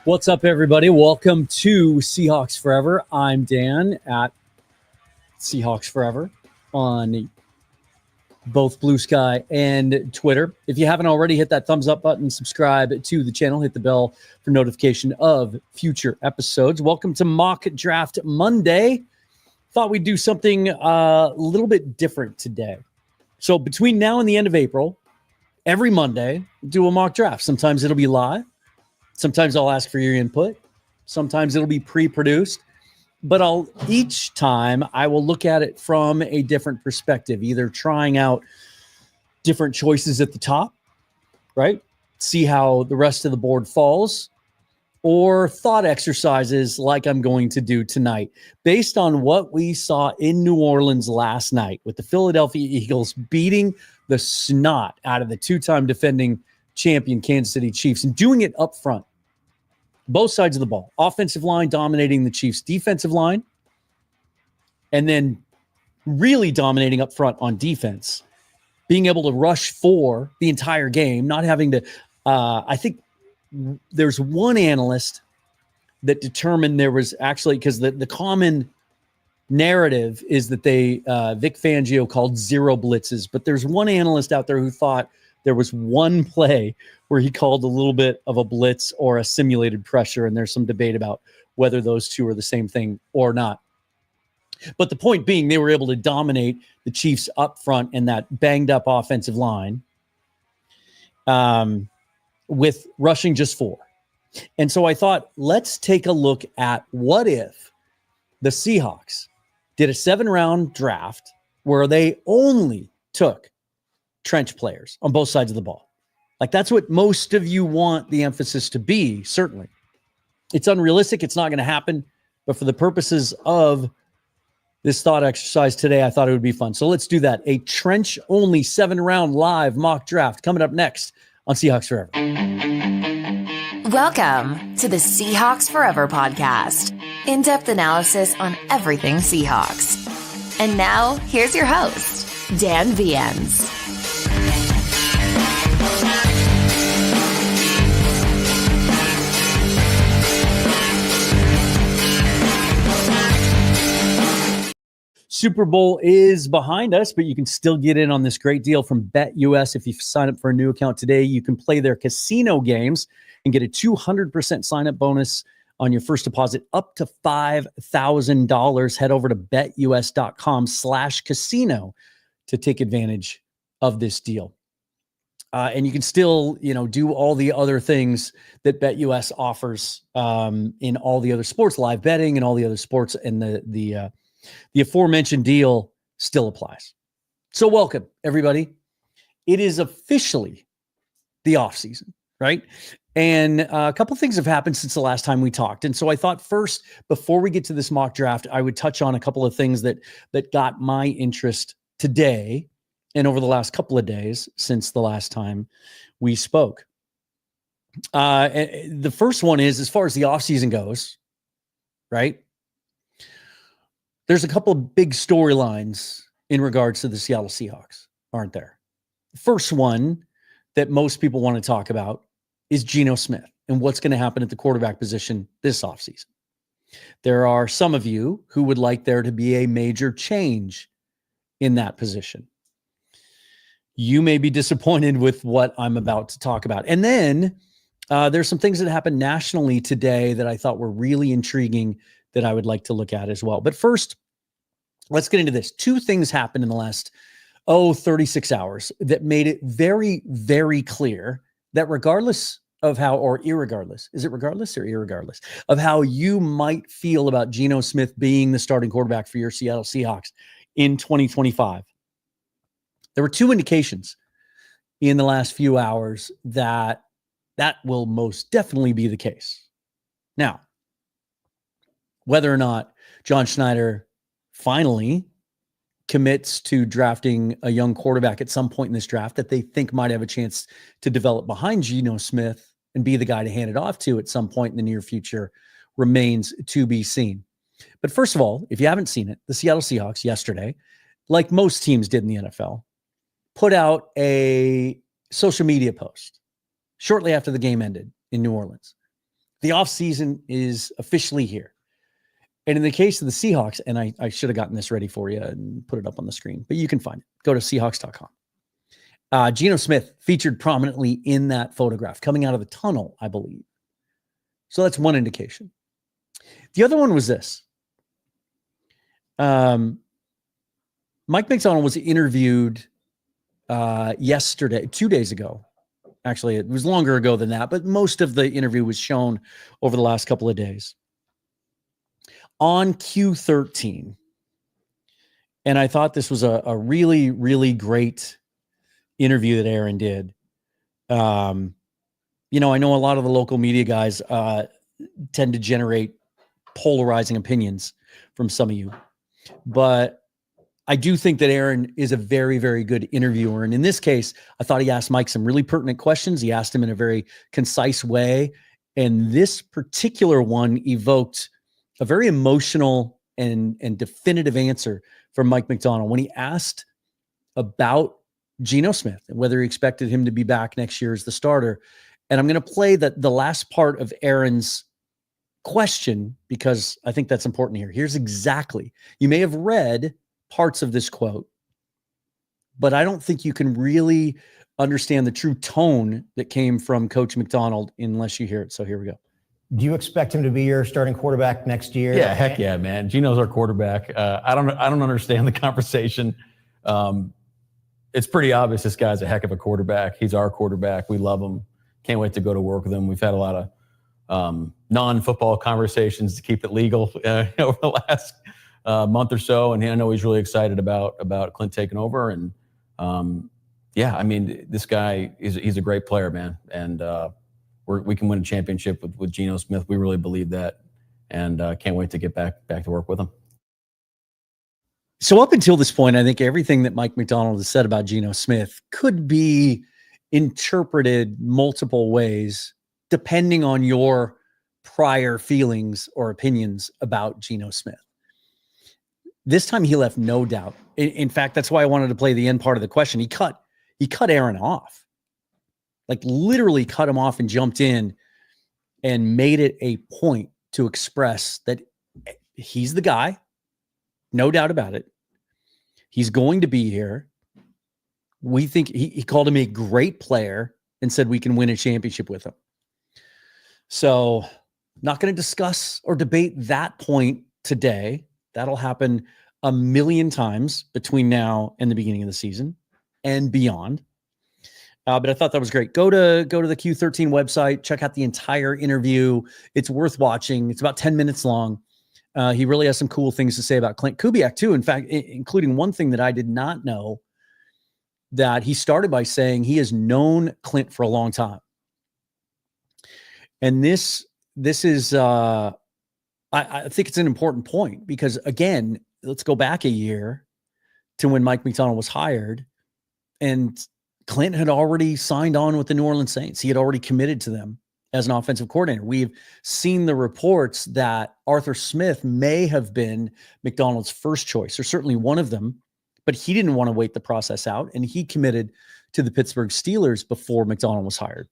What's up, everybody? Welcome to Seahawks Forever. I'm Dan at Seahawks Forever on both Blue Sky and Twitter. If you haven't already, hit that thumbs up button, subscribe to the channel, hit the bell for notification of future episodes. Welcome to Mock Draft Monday. Thought we'd do something a little bit different today. So between now and the end of April, every Monday, do a mock draft. Sometimes it'll be live. Sometimes I'll ask for your input. Sometimes it'll be pre-produced. But each time I will look at it from a different perspective, either trying out different choices at the top, right? See how the rest of the board falls, or thought exercises like I'm going to do tonight, based on what we saw in New Orleans last night with the Philadelphia Eagles beating the snot out of the two-time defending champion Kansas City Chiefs and doing it up front. Both sides of the ball. Offensive line dominating the Chiefs' defensive line, and then really dominating up front on defense. Being able to rush for the entire game, not having to I think there's one analyst that determined there was actually, because the common narrative is that Vic Fangio called 0 blitzes, but there's one analyst out there who thought there was one play where he called a little bit of a blitz or a simulated pressure, and there's some debate about whether those two are the same thing or not. But the point being, they were able to dominate the Chiefs up front and that banged-up offensive line with rushing just 4. And so I thought, let's take a look at what if the Seahawks did a 7-round draft where they only took trench players on both sides of the ball. Like, that's what most of you want the emphasis to be, certainly. It's unrealistic. It's not going to happen. But for the purposes of this thought exercise today, I thought it would be fun. So let's do that. A trench-only 7-round live mock draft coming up next on Seahawks Forever. Welcome to the Seahawks Forever podcast. In-depth analysis on everything Seahawks. And now, here's your host, Dan Viens. Super Bowl is behind us, but you can still get in on this great deal from BetUS. If you sign up for a new account today, you can play their casino games and get a 200% sign-up bonus on your first deposit up to $5,000. Head over to betus.com/casino to take advantage of this deal. And you can still, do all the other things that BetUS offers in all the other sports, live betting and all the other sports, and the aforementioned deal still applies. So welcome, everybody. It is officially the offseason, right? And a couple things have happened since the last time we talked. And so I thought first, before we get to this mock draft, I would touch on a couple of things that got my interest today and over the last couple of days since the last time we spoke. The first one is, as far as the offseason goes, right? There's a couple of big storylines in regards to the Seattle Seahawks, aren't there? The first one that most people want to talk about is Geno Smith and what's going to happen at the quarterback position this offseason. There are some of you who would like there to be a major change in that position. You may be disappointed with what I'm about to talk about. And then there's some things that happened nationally today that I thought were really intriguing that I would like to look at as well. But first, let's get into this. 2 things happened in the last, 36 hours that made it very, very clear that regardless of how, or irregardless, is it regardless or irregardless of how you might feel about Geno Smith being the starting quarterback for your Seattle Seahawks in 2025, there were 2 indications in the last few hours that will most definitely be the case. Now, whether or not John Schneider finally commits to drafting a young quarterback at some point in this draft that they think might have a chance to develop behind Geno Smith and be the guy to hand it off to at some point in the near future remains to be seen. But first of all, if you haven't seen it, the Seattle Seahawks yesterday, like most teams did in the NFL, put out a social media post shortly after the game ended in New Orleans. The offseason is officially here. And in the case of the Seahawks, and I should have gotten this ready for you and put it up on the screen, but you can find it. Go to Seahawks.com. Geno Smith featured prominently in that photograph coming out of the tunnel, I believe. So that's one indication. The other one was this. Mike Macdonald was interviewed yesterday, 2 days ago. Actually, it was longer ago than that, but most of the interview was shown over the last couple of days on Q13. And I thought this was a really, really great interview that Aaron did. I know a lot of the local media guys tend to generate polarizing opinions from some of you, but I do think that Aaron is a very, very good interviewer. And in this case, I thought he asked Mike some really pertinent questions. He asked him in a very concise way. And this particular one evoked a very emotional and definitive answer from Mike Macdonald when he asked about Geno Smith and whether he expected him to be back next year as the starter. And I'm going to play the last part of Aaron's question because I think that's important here. Here's exactly, you may have read parts of this quote, but I don't think you can really understand the true tone that came from Coach Macdonald unless you hear it. So here we go. Do you expect him to be your starting quarterback next year? Yeah, heck yeah, man. Geno's our quarterback. I don't understand the conversation. It's pretty obvious this guy's a heck of a quarterback. He's our quarterback. We love him. Can't wait to go to work with him. We've had a lot of non-football conversations to keep it legal over the last month or so, and I know he's really excited about Clint taking over. And this guy he's a great player, man, and we can win a championship with Geno Smith. We really believe that, and can't wait to get back to work with him. So up until this point, I think everything that Mike Macdonald has said about Geno Smith could be interpreted multiple ways depending on your prior feelings or opinions about Geno Smith. This time he left no doubt. In fact, that's why I wanted to play the end part of the question. He cut Aaron off, like literally cut him off and jumped in and made it a point to express that he's the guy. No doubt about it. He's going to be here. We think he called him a great player and said we can win a championship with him. So not going to discuss or debate that point today. That'll happen a million times between now and the beginning of the season and beyond. But I thought that was great. Go to the Q13 website, check out the entire interview. It's worth watching. It's about 10 minutes long. He really has some cool things to say about Clint Kubiak too. In fact, including one thing that I did not know, that he started by saying he has known Clint for a long time. And this is, I think it's an important point because, again, let's go back a year to when Mike Macdonald was hired, and Clint had already signed on with the New Orleans Saints. He had already committed to them as an offensive coordinator. We've seen the reports that Arthur Smith may have been Macdonald's first choice, or certainly one of them, but he didn't want to wait the process out, and he committed to the Pittsburgh Steelers before Macdonald was hired.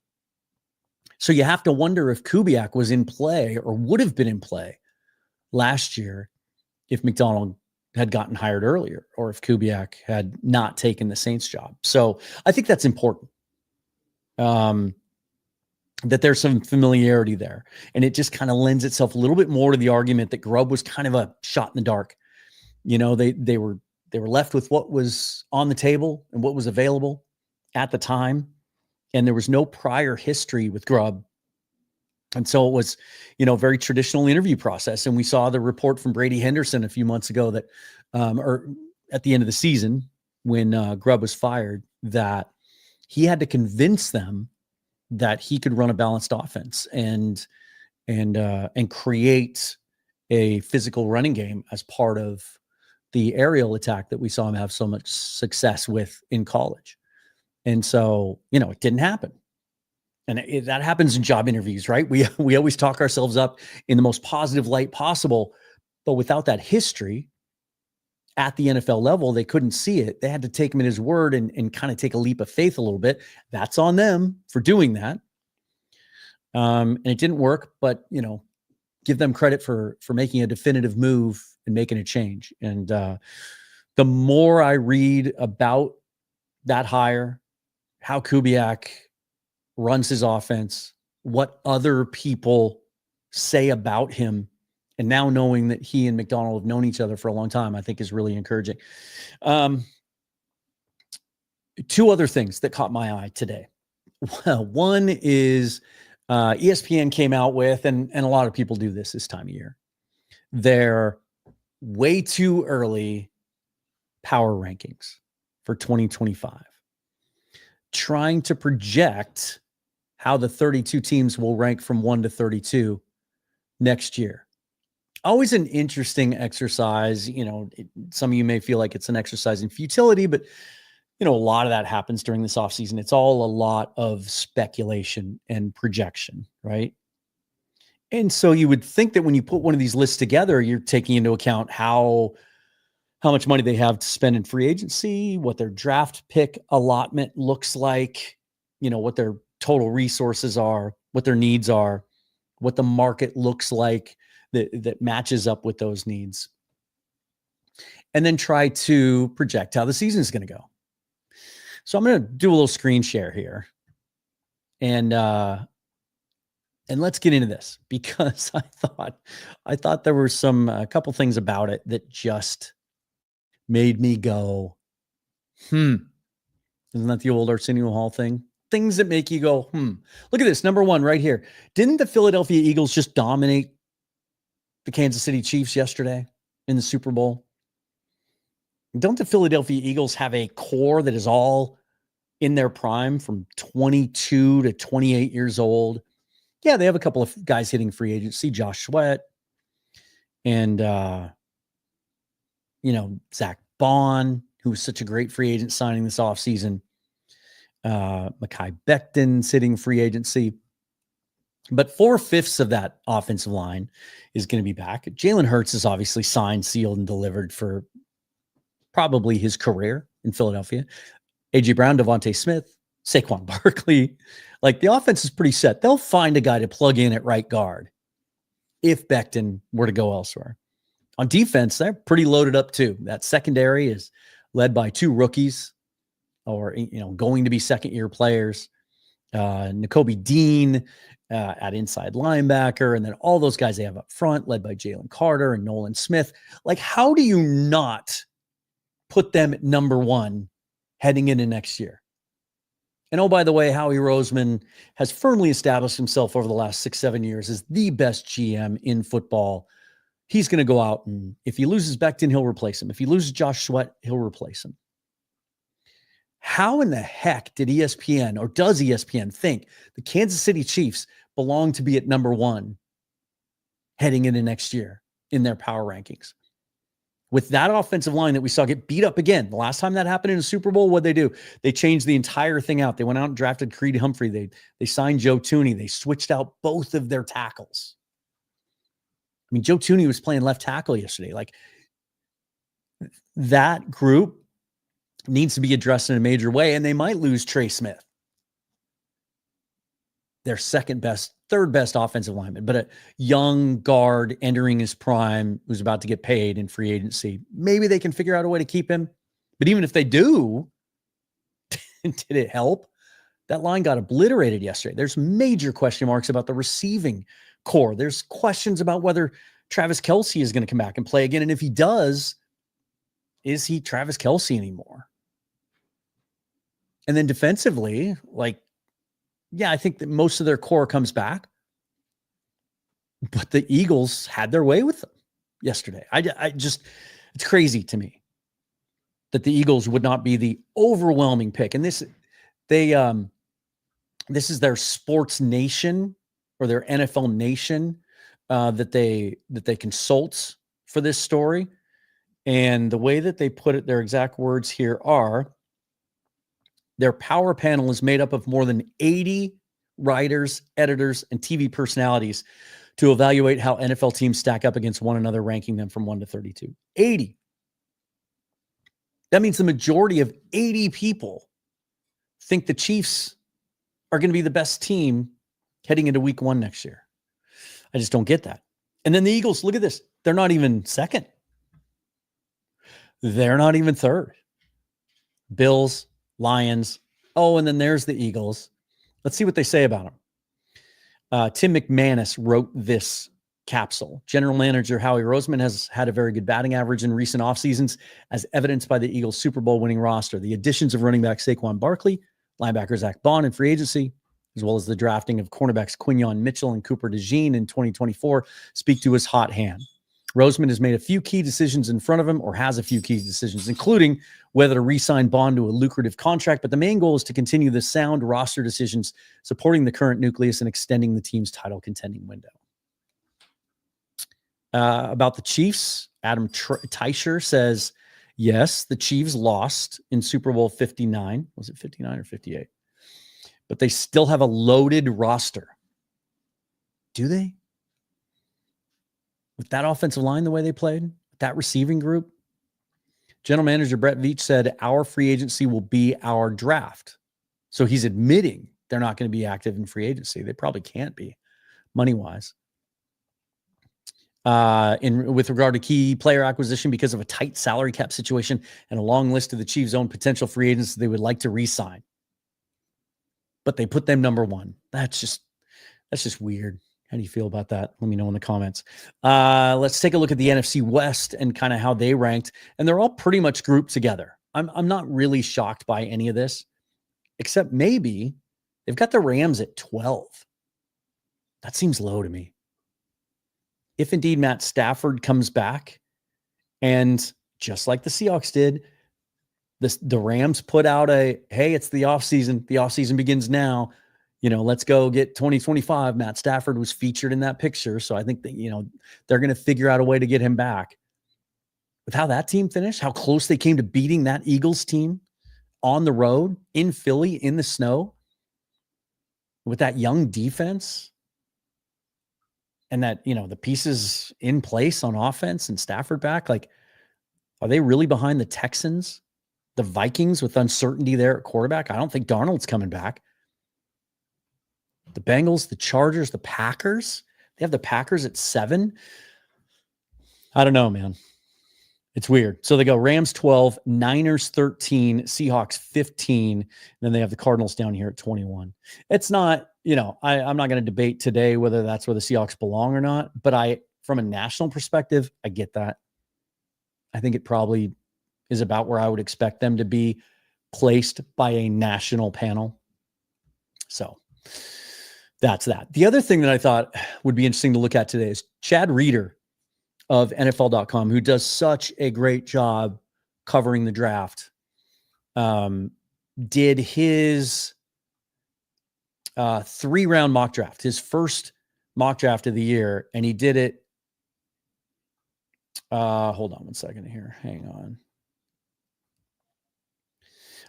So you have to wonder if Kubiak was in play or would have been in play last year if Macdonald had gotten hired earlier, or if Kubiak had not taken the Saints job. So I think that's important, that there's some familiarity there. And it just kind of lends itself a little bit more to the argument that Grubb was kind of a shot in the dark. You know, they were left with what was on the table and what was available at the time. And there was no prior history with Grubb. And so it was, very traditional interview process. And we saw the report from Brady Henderson a few months ago that, or at the end of the season when Grubb was fired, that he had to convince them that he could run a balanced offense and create a physical running game as part of the aerial attack that we saw him have so much success with in college. And so, it didn't happen. And that happens in job interviews, right? We always talk ourselves up in the most positive light possible, but without that history at the NFL level, they couldn't see it. They had to take him at his word and kind of take a leap of faith a little bit. That's on them for doing that. And it didn't work, but give them credit for making a definitive move and making a change. And the more I read about that hire, how Kubiak runs his offense, what other people say about him, and now knowing that he and Macdonald have known each other for a long time, I think is really encouraging. Two other things that caught my eye today. One is ESPN came out with, and a lot of people do this time of year, their way too early power rankings for 2025, trying to project how the 32 teams will rank from 1 to 32 next year. Always an interesting exercise. Some of you may feel like it's an exercise in futility, but a lot of that happens during this offseason. It's all a lot of speculation and projection, right? And so you would think that when you put one of these lists together, you're taking into account how much money they have to spend in free agency, what their draft pick allotment looks like, what their total resources are, what their needs are, what the market looks like that matches up with those needs. And then try to project how the season is going to go. So I'm going to do a little screen share here. And let's get into this, because I thought there were a couple things about it that just made me go, Isn't that the old Arsenio Hall thing? Things that make you go, Look at this. Number one right here. Didn't the Philadelphia Eagles just dominate the Kansas City Chiefs yesterday in the Super Bowl? Don't the Philadelphia Eagles have a core that is all in their prime from 22 to 28 years old? Yeah, they have a couple of guys hitting free agency, Josh Sweat and, Zach Bond, who was such a great free agent signing this offseason. Mekhi Becton sitting free agency. But 4/5 of that offensive line is going to be back. Jalen Hurts is obviously signed, sealed, and delivered for probably his career in Philadelphia. A.J. Brown, Devontae Smith, Saquon Barkley. Like, the offense is pretty set. They'll find a guy to plug in at right guard if Becton were to go elsewhere. On defense, they're pretty loaded up too. That secondary is led by two rookies, or going to be second-year players. Nakobe Dean at inside linebacker, and then all those guys they have up front, led by Jalen Carter and Nolan Smith. Like, how do you not put them at number one heading into next year? And oh, by the way, Howie Roseman has firmly established himself over the last 6-7 years as the best GM in football. He's going to go out, and if he loses Becton, he'll replace him. If he loses Josh Sweat, he'll replace him. How in the heck did ESPN, or does ESPN, think the Kansas City Chiefs belong to be at number one heading into next year in their power rankings? With that offensive line that we saw get beat up again. The last time that happened in a Super Bowl, what'd they do? They changed the entire thing out. They went out and drafted Creed Humphrey. They signed Joe Thuney. They switched out both of their tackles. I mean, Joe Thuney was playing left tackle yesterday. Like, that group needs to be addressed in a major way, and they might lose Trey Smith, their third best offensive lineman, but a young guard entering his prime who's about to get paid in free agency. Maybe they can figure out a way to keep him. But even if they do, did it help? That line got obliterated yesterday. There's major question marks about the receiving core. There's questions about whether Travis Kelce is going to come back and play again. And if he does, is he Travis Kelce anymore? And then defensively, I think that most of their core comes back. But the Eagles had their way with them yesterday. It's crazy to me that the Eagles would not be the overwhelming pick. And this is their Sports Nation, or their NFL Nation, that they consult for this story. And the way that they put it, their exact words here are, their power panel is made up of more than 80 writers, editors, and TV personalities to evaluate how NFL teams stack up against one another, ranking them from 1 to 32. 80. That means the majority of 80 people think the Chiefs are going to be the best team heading into week 1 next year. I just don't get that. And then the Eagles, look at this. They're not even second. They're not even third. Bills, Lions. Oh, and then there's the Eagles. Let's see what they say about them. Tim McManus wrote this capsule. General manager Howie Roseman has had a very good batting average in recent off seasons, as evidenced by the Eagles' Super Bowl winning roster. The additions of running back Saquon Barkley, linebacker Zach Bond in free agency, as well as the drafting of cornerbacks Quinyon Mitchell and Cooper DeJean in 2024 speak to his hot hand. Roseman has made a few key decisions in front of him, or has a few key decisions, including whether to re-sign Bond to a lucrative contract. But the main goal is to continue the sound roster decisions, supporting the current nucleus and extending the team's title contending window. About the Chiefs, Adam Teicher says, yes, the Chiefs lost in Super Bowl 59. Was it 59 or 58? But they still have a loaded roster. Do they? With that offensive line, the way they played, that receiving group? General manager Brett Veach said, our free agency will be our draft. So he's admitting they're not going to be active in free agency. They probably can't be, money-wise. With regard to key player acquisition, because of a tight salary cap situation and a long list of the Chiefs' own potential free agents they would like to re-sign. But they put them number 1. That's just weird. How do you feel about that? Let me know in the comments. Let's take a look at the NFC West and kind of how they ranked. And they're all pretty much grouped together. I'm not really shocked by any of this, except maybe they've got the Rams at 12. That seems low to me. If indeed Matt Stafford comes back, and just like the Seahawks did, the Rams put out hey, it's the offseason. The offseason begins now. Let's go get 2025. Matt Stafford was featured in that picture. So I think that, they're going to figure out a way to get him back. With how that team finished, how close they came to beating that Eagles team on the road in Philly in the snow with that young defense and that, the pieces in place on offense and Stafford back, are they really behind the Texans, the Vikings with uncertainty there at quarterback? I don't think Darnold's coming back. The Bengals, the Chargers, the Packers. They have the Packers at 7. I don't know, man. It's weird. So they go Rams 12, Niners 13, Seahawks 15. And then they have the Cardinals down here at 21. It's not, I'm not going to debate today whether that's where the Seahawks belong or not. But from a national perspective, I get that. I think it probably is about where I would expect them to be placed by a national panel. So that's that. The other thing that I thought would be interesting to look at today is Chad Reeder of NFL.com, who does such a great job covering the draft, did his 3-round mock draft, his first mock draft of the year, and he did it. Hold on one second here. Hang on.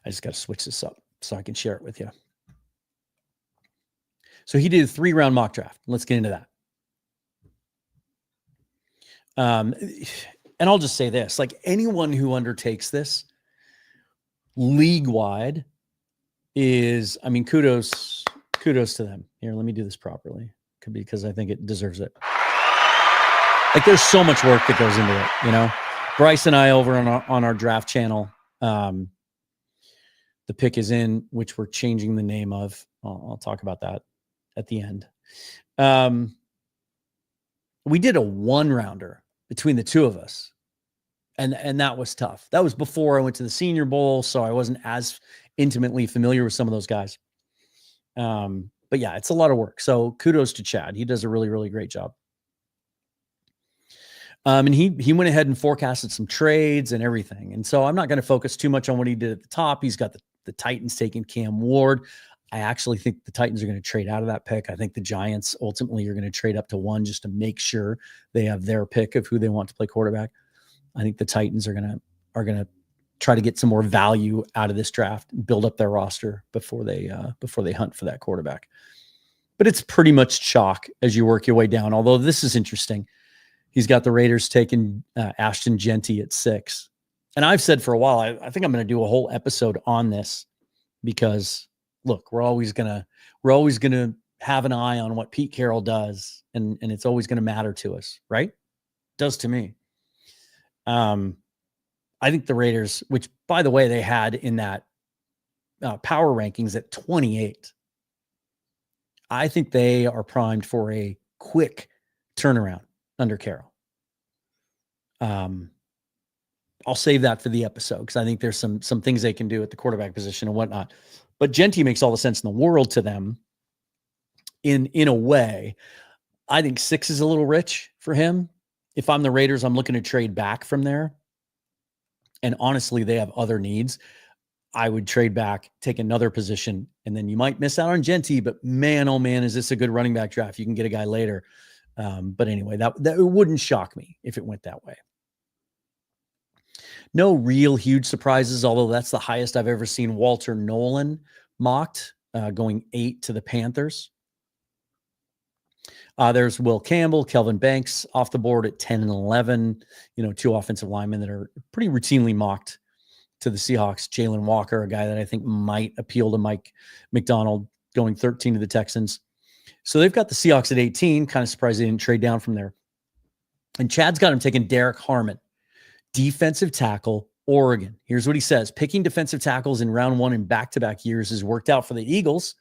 I just got to switch this up so I can share it with you. So he did a 3-round mock draft. Let's get into that. And I'll just say this, anyone who undertakes this league-wide is, kudos to them. Here, let me do this properly, because I think it deserves it. There's so much work that goes into it, Bryce and I over on our draft channel, the pick is in, which we're changing the name of. I'll talk about that at the end. We did a 1-rounder between the two of us. And that was tough. That was before I went to the Senior Bowl, so I wasn't as intimately familiar with some of those guys. But yeah, it's a lot of work. So kudos to Chad. He does a really, really great job. And he went ahead and forecasted some trades and everything. And so I'm not going to focus too much on what he did at the top. He's got the Titans taking Cam Ward. I actually think the Titans are going to trade out of that pick. I think the Giants ultimately are going to trade up to 1 just to make sure they have their pick of who they want to play quarterback. I think the Titans are going to try to get some more value out of this draft, build up their roster before they hunt for that quarterback. But it's pretty much chalk as you work your way down. Although this is interesting. He's got the Raiders taking Ashton Genty at 6. And I've said for a while, I think I'm going to do a whole episode on this because look, we're always going to have an eye on what Pete Carroll does, and it's always going to matter to us, right? It does to me. I think the Raiders, which by the way, they had in that power rankings at 28. I think they are primed for a quick turnaround under Carroll. I'll save that for the episode because I think there's some things they can do at the quarterback position and whatnot. But Genty makes all the sense in the world to them in a way. I think 6 is a little rich for him. If I'm the Raiders, I'm looking to trade back from there. And honestly, they have other needs. I would trade back, take another position, and then you might miss out on Genty, but man, oh man, is this a good running back draft? You can get a guy later. But anyway, that it wouldn't shock me if it went that way. No real huge surprises, although that's the highest I've ever seen Walter Nolan mocked, going 8 to the Panthers. There's Will Campbell, Kelvin Banks off the board at 10 and 11. 2 offensive linemen that are pretty routinely mocked to the Seahawks. Jalen Walker, a guy that I think might appeal to Mike Macdonald, going 13 to the Texans. So they've got the Seahawks at 18. Kind of surprised they didn't trade down from there. And Chad's got him taking Derek Harmon, defensive tackle, Oregon. Here's what he says. Picking defensive tackles in round 1 in back-to-back years has worked out for the Eagles,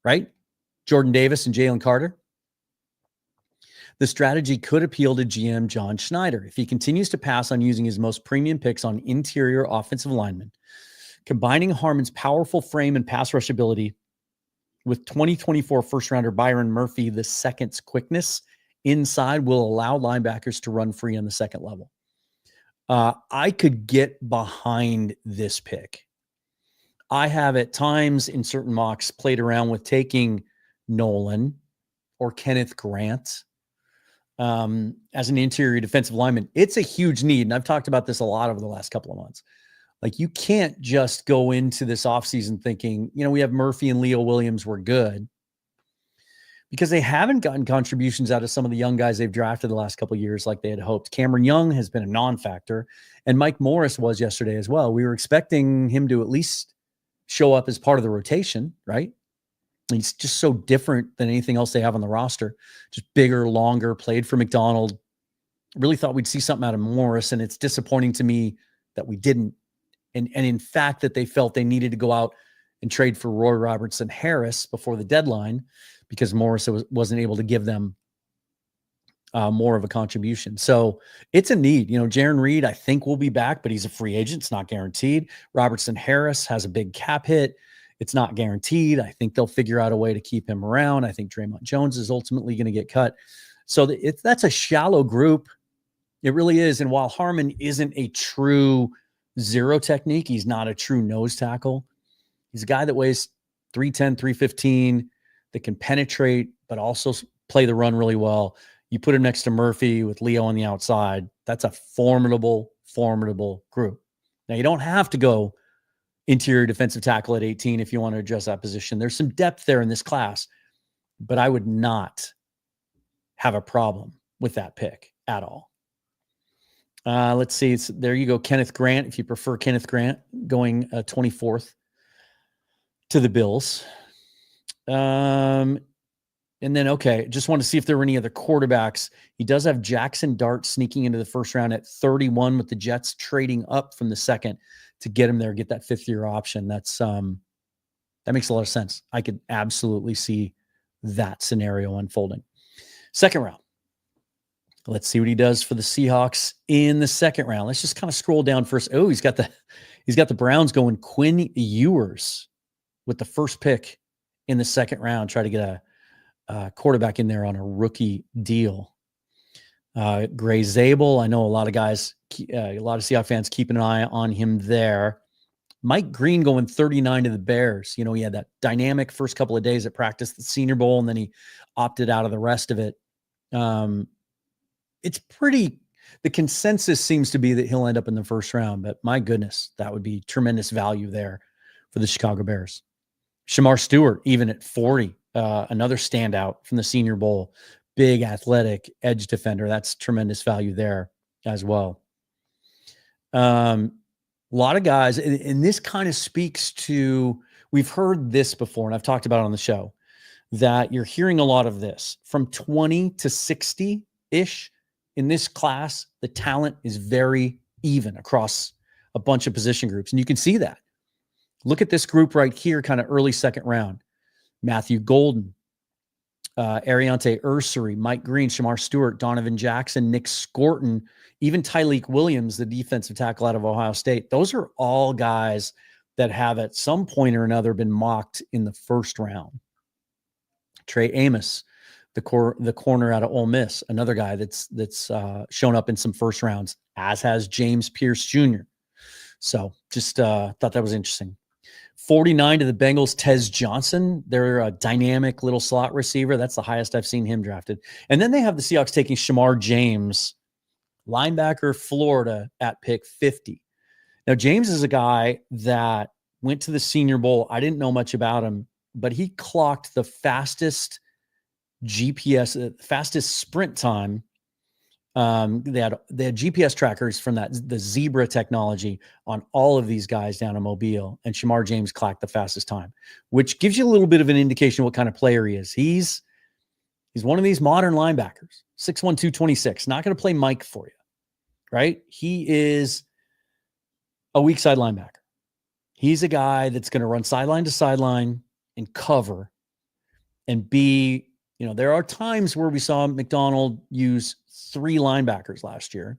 right? Jordan Davis and Jalen Carter. The strategy could appeal to GM John Schneider if he continues to pass on using his most premium picks on interior offensive linemen. Combining Harmon's powerful frame and pass rush ability with 2024 first-rounder Byron Murphy II's quickness inside will allow linebackers to run free on the second level. I could get behind this pick. I have at times in certain mocks played around with taking Nolan or Kenneth Grant as an interior defensive lineman. It's a huge need. And I've talked about this a lot over the last couple of months. Like, you can't just go into this offseason thinking, we have Murphy and Leo Williams, we're good. Because they haven't gotten contributions out of some of the young guys they've drafted the last couple of years like they had hoped. Cameron Young has been a non-factor, and Mike Morris was yesterday as well. We were expecting him to at least show up as part of the rotation, right? He's just so different than anything else they have on the roster. Just bigger, longer, played for Macdonald. Really thought we'd see something out of Morris, and it's disappointing to me that we didn't. And in fact, that they felt they needed to go out and trade for Roy Robertson Harris before the deadline because Morris wasn't able to give them more of a contribution. So it's a need. Jaron Reed, I think, will be back, but he's a free agent. It's not guaranteed. Robertson Harris has a big cap hit. It's not guaranteed. I think they'll figure out a way to keep him around. I think Draymond Jones is ultimately going to get cut. So that's a shallow group. It really is. And while Harmon isn't a true zero technique, he's not a true nose tackle. He's a guy that weighs 310, 315, that can penetrate, but also play the run really well. You put him next to Murphy with Leo on the outside. That's a formidable group. Now, you don't have to go interior defensive tackle at 18 if you want to address that position. There's some depth there in this class, but I would not have a problem with that pick at all. Let's see. There you go. Kenneth Grant, if you prefer Kenneth Grant, going 24th to the Bills. And then, okay, just want to see if there were any other quarterbacks. He does have Jackson Dart sneaking into the first round at 31 with the Jets trading up from the second to get him there, get that 5th-year option. That's that makes a lot of sense. I could absolutely see that scenario unfolding. Second round. Let's see what he does for the Seahawks in the second round. Let's just kind of scroll down first. Oh, he's got the Browns going Quinn Ewers with the first pick in the second round. Try to get a quarterback in there on a rookie deal. Gray Zabel, I know a lot of guys, a lot of Seahawks fans keep an eye on him there. Mike Green going 39 to the Bears. He had that dynamic first couple of days at practice, the Senior Bowl, and then he opted out of the rest of it. It's the consensus seems to be that he'll end up in the first round, but my goodness, that would be tremendous value there for the Chicago Bears. Shamar Stewart, even at 40, another standout from the Senior Bowl, big athletic edge defender. That's tremendous value there as well. A lot of guys, and this kind of speaks to, we've heard this before, and I've talked about it on the show, that you're hearing a lot of this from 20 to 60-ish in this class. The talent is very even across a bunch of position groups. And you can see that. Look at this group right here, kind of early second round. Matthew Golden, Ariante Ursary, Mike Green, Shamar Stewart, Donovan Jackson, Nick Scorton, even Tyleek Williams, the defensive tackle out of Ohio State. Those are all guys that have at some point or another been mocked in the first round. Trey Amos, the corner out of Ole Miss, another guy that's shown up in some first rounds, as has James Pierce Jr. So just thought that was interesting. 49 to the Bengals, Tez Johnson. They're a dynamic little slot receiver. That's the highest I've seen him drafted. And then they have the Seahawks taking Shamar James, linebacker, Florida, at pick 50. Now, James is a guy that went to the Senior Bowl. I didn't know much about him, but he clocked the fastest fastest sprint time. They had GPS trackers from the Zebra technology on all of these guys down in Mobile, and Shamar James clocked the fastest time, which gives you a little bit of an indication of what kind of player he is. He's one of these modern linebackers, 6'1", 226, not going to play Mike for you, right? He is a weak side linebacker. He's a guy that's going to run sideline to sideline and cover and be, there are times where we saw Macdonald use 3 linebackers last year,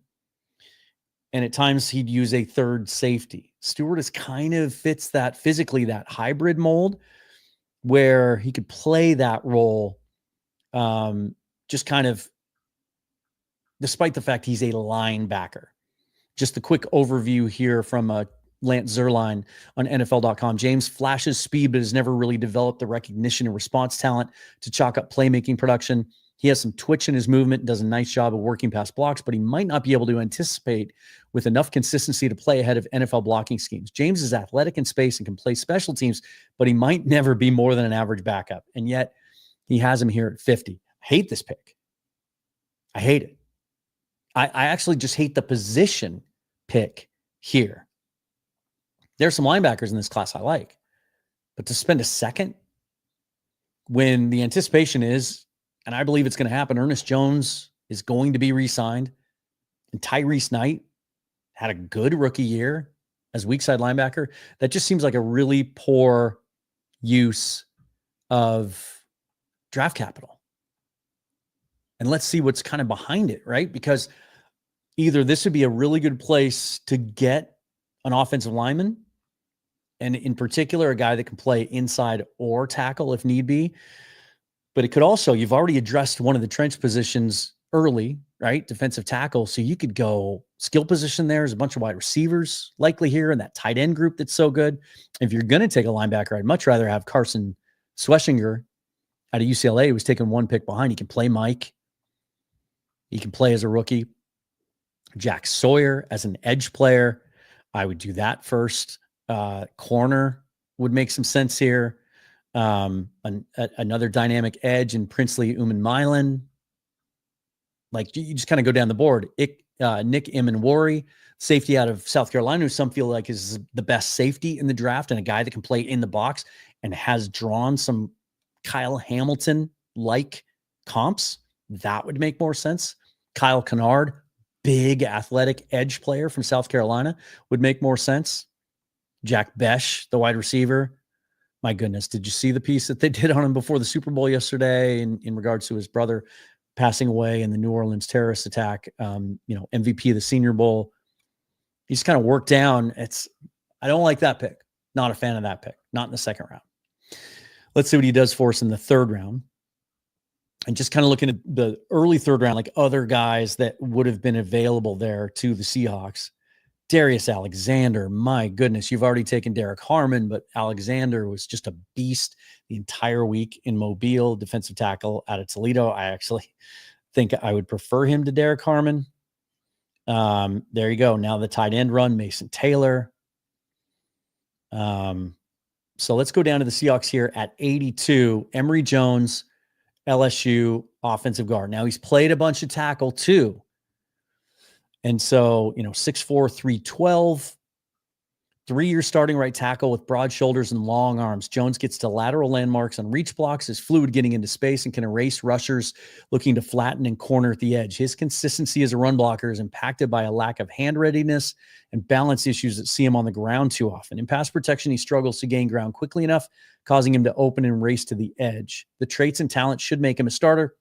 and at times he'd use a third safety. Stewart is kind of fits that physically, that hybrid mold where he could play that role, just kind of despite the fact he's a linebacker. Just a quick overview here from Lance Zierlein on NFL.com. James flashes speed, but has never really developed the recognition and response talent to chalk up playmaking production. He has some twitch in his movement, does a nice job of working past blocks, but he might not be able to anticipate with enough consistency to play ahead of NFL blocking schemes. James is athletic in space and can play special teams, but he might never be more than an average backup. And yet he has him here at 50. I hate this pick. I hate it. I actually just hate the position pick here. There's some linebackers in this class I like, but to spend a second when the anticipation is, and I believe it's going to happen, Ernest Jones is going to be re-signed, and Tyrese Knight had a good rookie year as weak side linebacker. That just seems like a really poor use of draft capital. And let's see what's kind of behind it, right? Because either this would be a really good place to get an offensive lineman, and in particular, a guy that can play inside or tackle if need be. But it could also, you've already addressed one of the trench positions early, right? Defensive tackle. So you could go skill position there. There's a bunch of wide receivers likely here in that tight end group that's so good. If you're going to take a linebacker, I'd much rather have Carson Schweschinger out of UCLA, who was taken 1 pick behind. He can play Mike. He can play as a rookie. Jack Sawyer as an edge player. I would do that first. Corner would make some sense here. Another dynamic edge in Princely Uman-Milan. Like you just kind of go down the board. Nick Emenwari, safety out of South Carolina, who some feel like is the best safety in the draft and a guy that can play in the box and has drawn some Kyle Hamilton-like comps. That would make more sense. Kyle Kennard, big athletic edge player from South Carolina, would make more sense. Jack Besh, the wide receiver. My goodness, did you see the piece that they did on him before the Super Bowl yesterday in regards to his brother passing away in the New Orleans terrorist attack? MVP of the Senior Bowl. He's kind of worked down. I don't like that pick. Not a fan of that pick. Not in the second round. Let's see what he does for us in the third round. And just kind of looking at the early third round, like other guys that would have been available there to the Seahawks. Darius Alexander, my goodness, you've already taken Derek Harmon, but Alexander was just a beast the entire week in Mobile, defensive tackle out of Toledo. I actually think I would prefer him to Derek Harmon. There you go. Now the tight end run, Mason Taylor. So let's go down to the Seahawks here at 82. Emory Jones, LSU offensive guard. Now he's played a bunch of tackle too. And so, 6'4", 312, 3-year starting right tackle with broad shoulders and long arms. Jones gets to lateral landmarks on reach blocks, is fluid getting into space, and can erase rushers looking to flatten and corner at the edge. His consistency as a run blocker is impacted by a lack of hand readiness and balance issues that see him on the ground too often. In pass protection, he struggles to gain ground quickly enough, causing him to open and race to the edge. The traits and talent should make him a starter,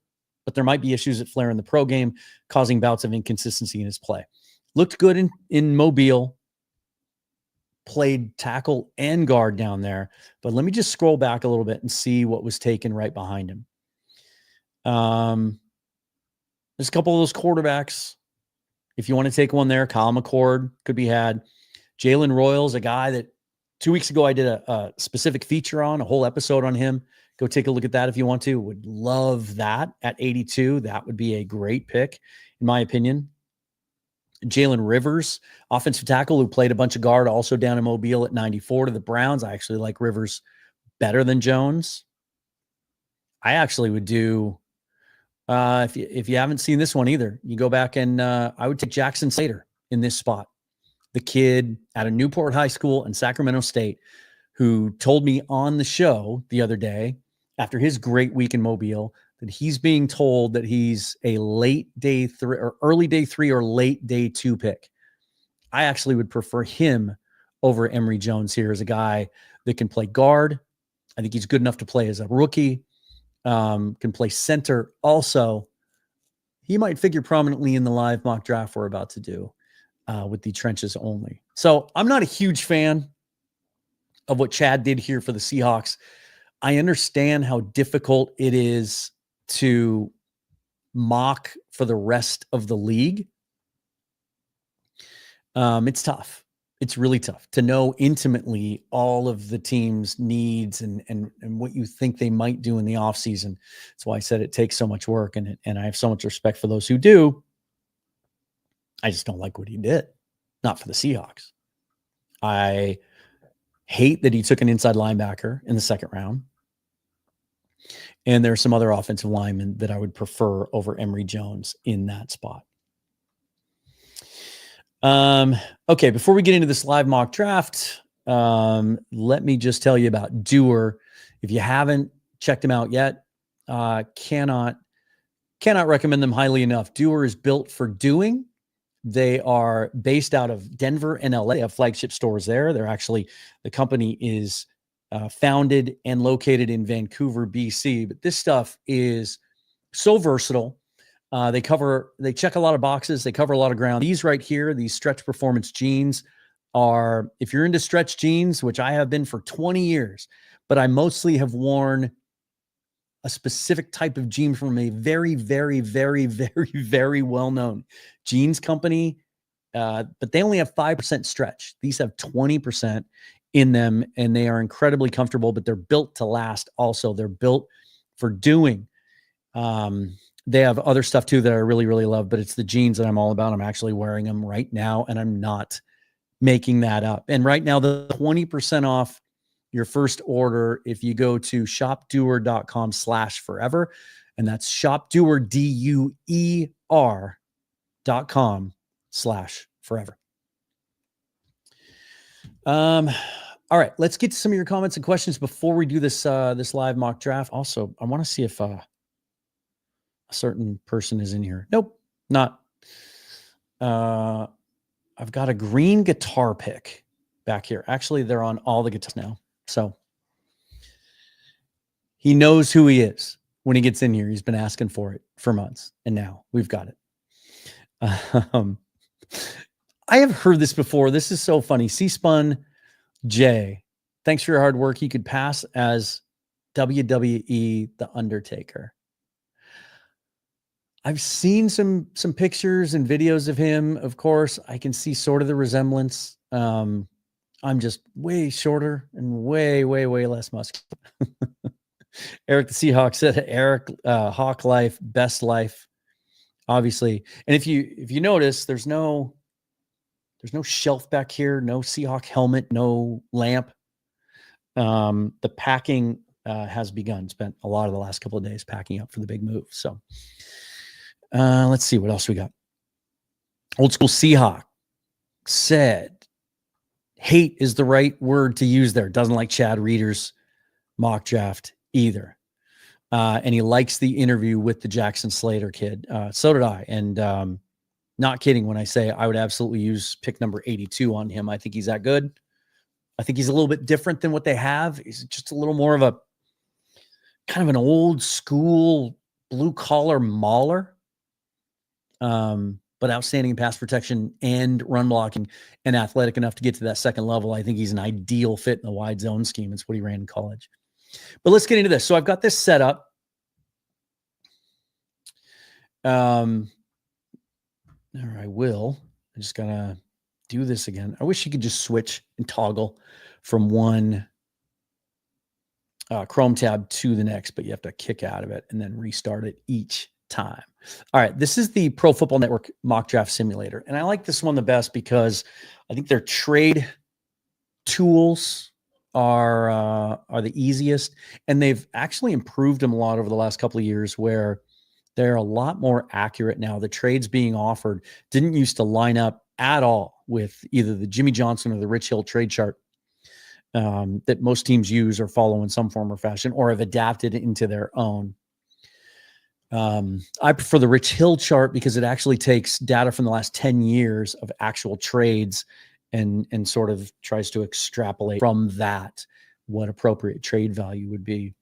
but there might be issues that flare in the pro game, causing bouts of inconsistency in his play. Looked good in Mobile. Played tackle and guard down there. But let me just scroll back a little bit and see what was taken right behind him. There's a couple of those quarterbacks. If you want to take one there, Kyle McCord could be had. Jalen Royals, a guy that 2 weeks ago I did a specific feature on, a whole episode on him. Go take a look at that if you want to. Would love that at 82. That would be a great pick, in my opinion. Jalen Rivers, offensive tackle who played a bunch of guard, also down in Mobile at 94 to the Browns. I actually like Rivers better than Jones. I actually would do, if you haven't seen this one either, you go back and I would take Jackson Slater in this spot. The kid out of Newport High School and Sacramento State who told me on the show the other day, after his great week in Mobile, that he's being told that he's a late day 3 or early day 3 or late day 2 pick. I actually would prefer him over Emory Jones here as a guy that can play guard. I think he's good enough to play as a rookie, can play center. Also, he might figure prominently in the live mock draft we're about to do with the trenches only. So I'm not a huge fan of what Chad did here for the Seahawks. I understand how difficult it is to mock for the rest of the league. It's tough. It's really tough to know intimately all of the team's needs and what you think they might do in the offseason. That's why I said it takes so much work, and I have so much respect for those who do. I just don't like what he did. Not for the Seahawks. I hate that he took an inside linebacker in the second round. And there are some other offensive linemen that I would prefer over Emory Jones in that spot. Okay, before we get into this live mock draft, let me just tell you about Doer. If you haven't checked them out yet, cannot recommend them highly enough. Doer is built for doing. They are based out of Denver and LA. They have flagship stores there. The company is founded and located in Vancouver, BC. But this stuff is so versatile. They check a lot of boxes. They cover a lot of ground. These right here, these stretch performance jeans are, if you're into stretch jeans, which I have been for 20 years, but I mostly have worn a specific type of jean from a very, very, very, very, very well-known jeans company. But they only have 5% stretch. These have 20% in them, and they are incredibly comfortable, but they're built to last also. They're built for doing. They have other stuff too that I really, really love, but it's the jeans that I'm all about. I'm actually wearing them right now, and I'm not making that up. And right now, the 20% off your first order if you go to shopdoer.com/forever, and that's shopdoer.com/forever. All right, let's get to some of your comments and questions before we do this live mock draft. Also, I want to see if a certain person is in here. Nope, not. I've got a green guitar pick back here. Actually, they're on all the guitars now. So he knows who he is when he gets in here. He's been asking for it for months, and now we've got it. I have heard this before. This is so funny. C-Spun J, thanks for your hard work. He could pass as WWE The Undertaker. I've seen some pictures and videos of him. Of course, I can see sort of the resemblance. I'm just way shorter and way, way, way less muscular. Eric the Seahawk said, Eric, Hawk life, best life, obviously. And if you notice, there's no shelf back here, no Seahawk helmet, no lamp. The packing has begun. Spent a lot of the last couple of days packing up for the big move. So let's see what else we got. Old School Seahawk said, hate is the right word to use there. Doesn't like Chad Reeder's mock draft either. And he likes the interview with the Jackson Slater kid. So did I. And not kidding when I say I would absolutely use pick number 82 on him. I think he's that good. I think he's a little bit different than what they have. He's just a little more of a kind of an old school blue collar mauler. But outstanding in pass protection and run blocking and athletic enough to get to that second level. I think he's an ideal fit in the wide zone scheme. It's what he ran in college. But let's get into this. So I've got this set up. Or I will. I'm just going to do this again. I wish you could just switch and toggle from one Chrome tab to the next, but you have to kick out of it and then restart it each time. All right. This is the Pro Football Network mock draft simulator. And I like this one the best because I think their trade tools are the easiest. And they've actually improved them a lot over the last couple of years where they're a lot more accurate now. The trades being offered didn't used to line up at all with either the Jimmy Johnson or the Rich Hill trade chart that most teams use or follow in some form or fashion or have adapted into their own. I prefer the Rich Hill chart because it actually takes data from the last 10 years of actual trades and sort of tries to extrapolate from that what appropriate trade value would be.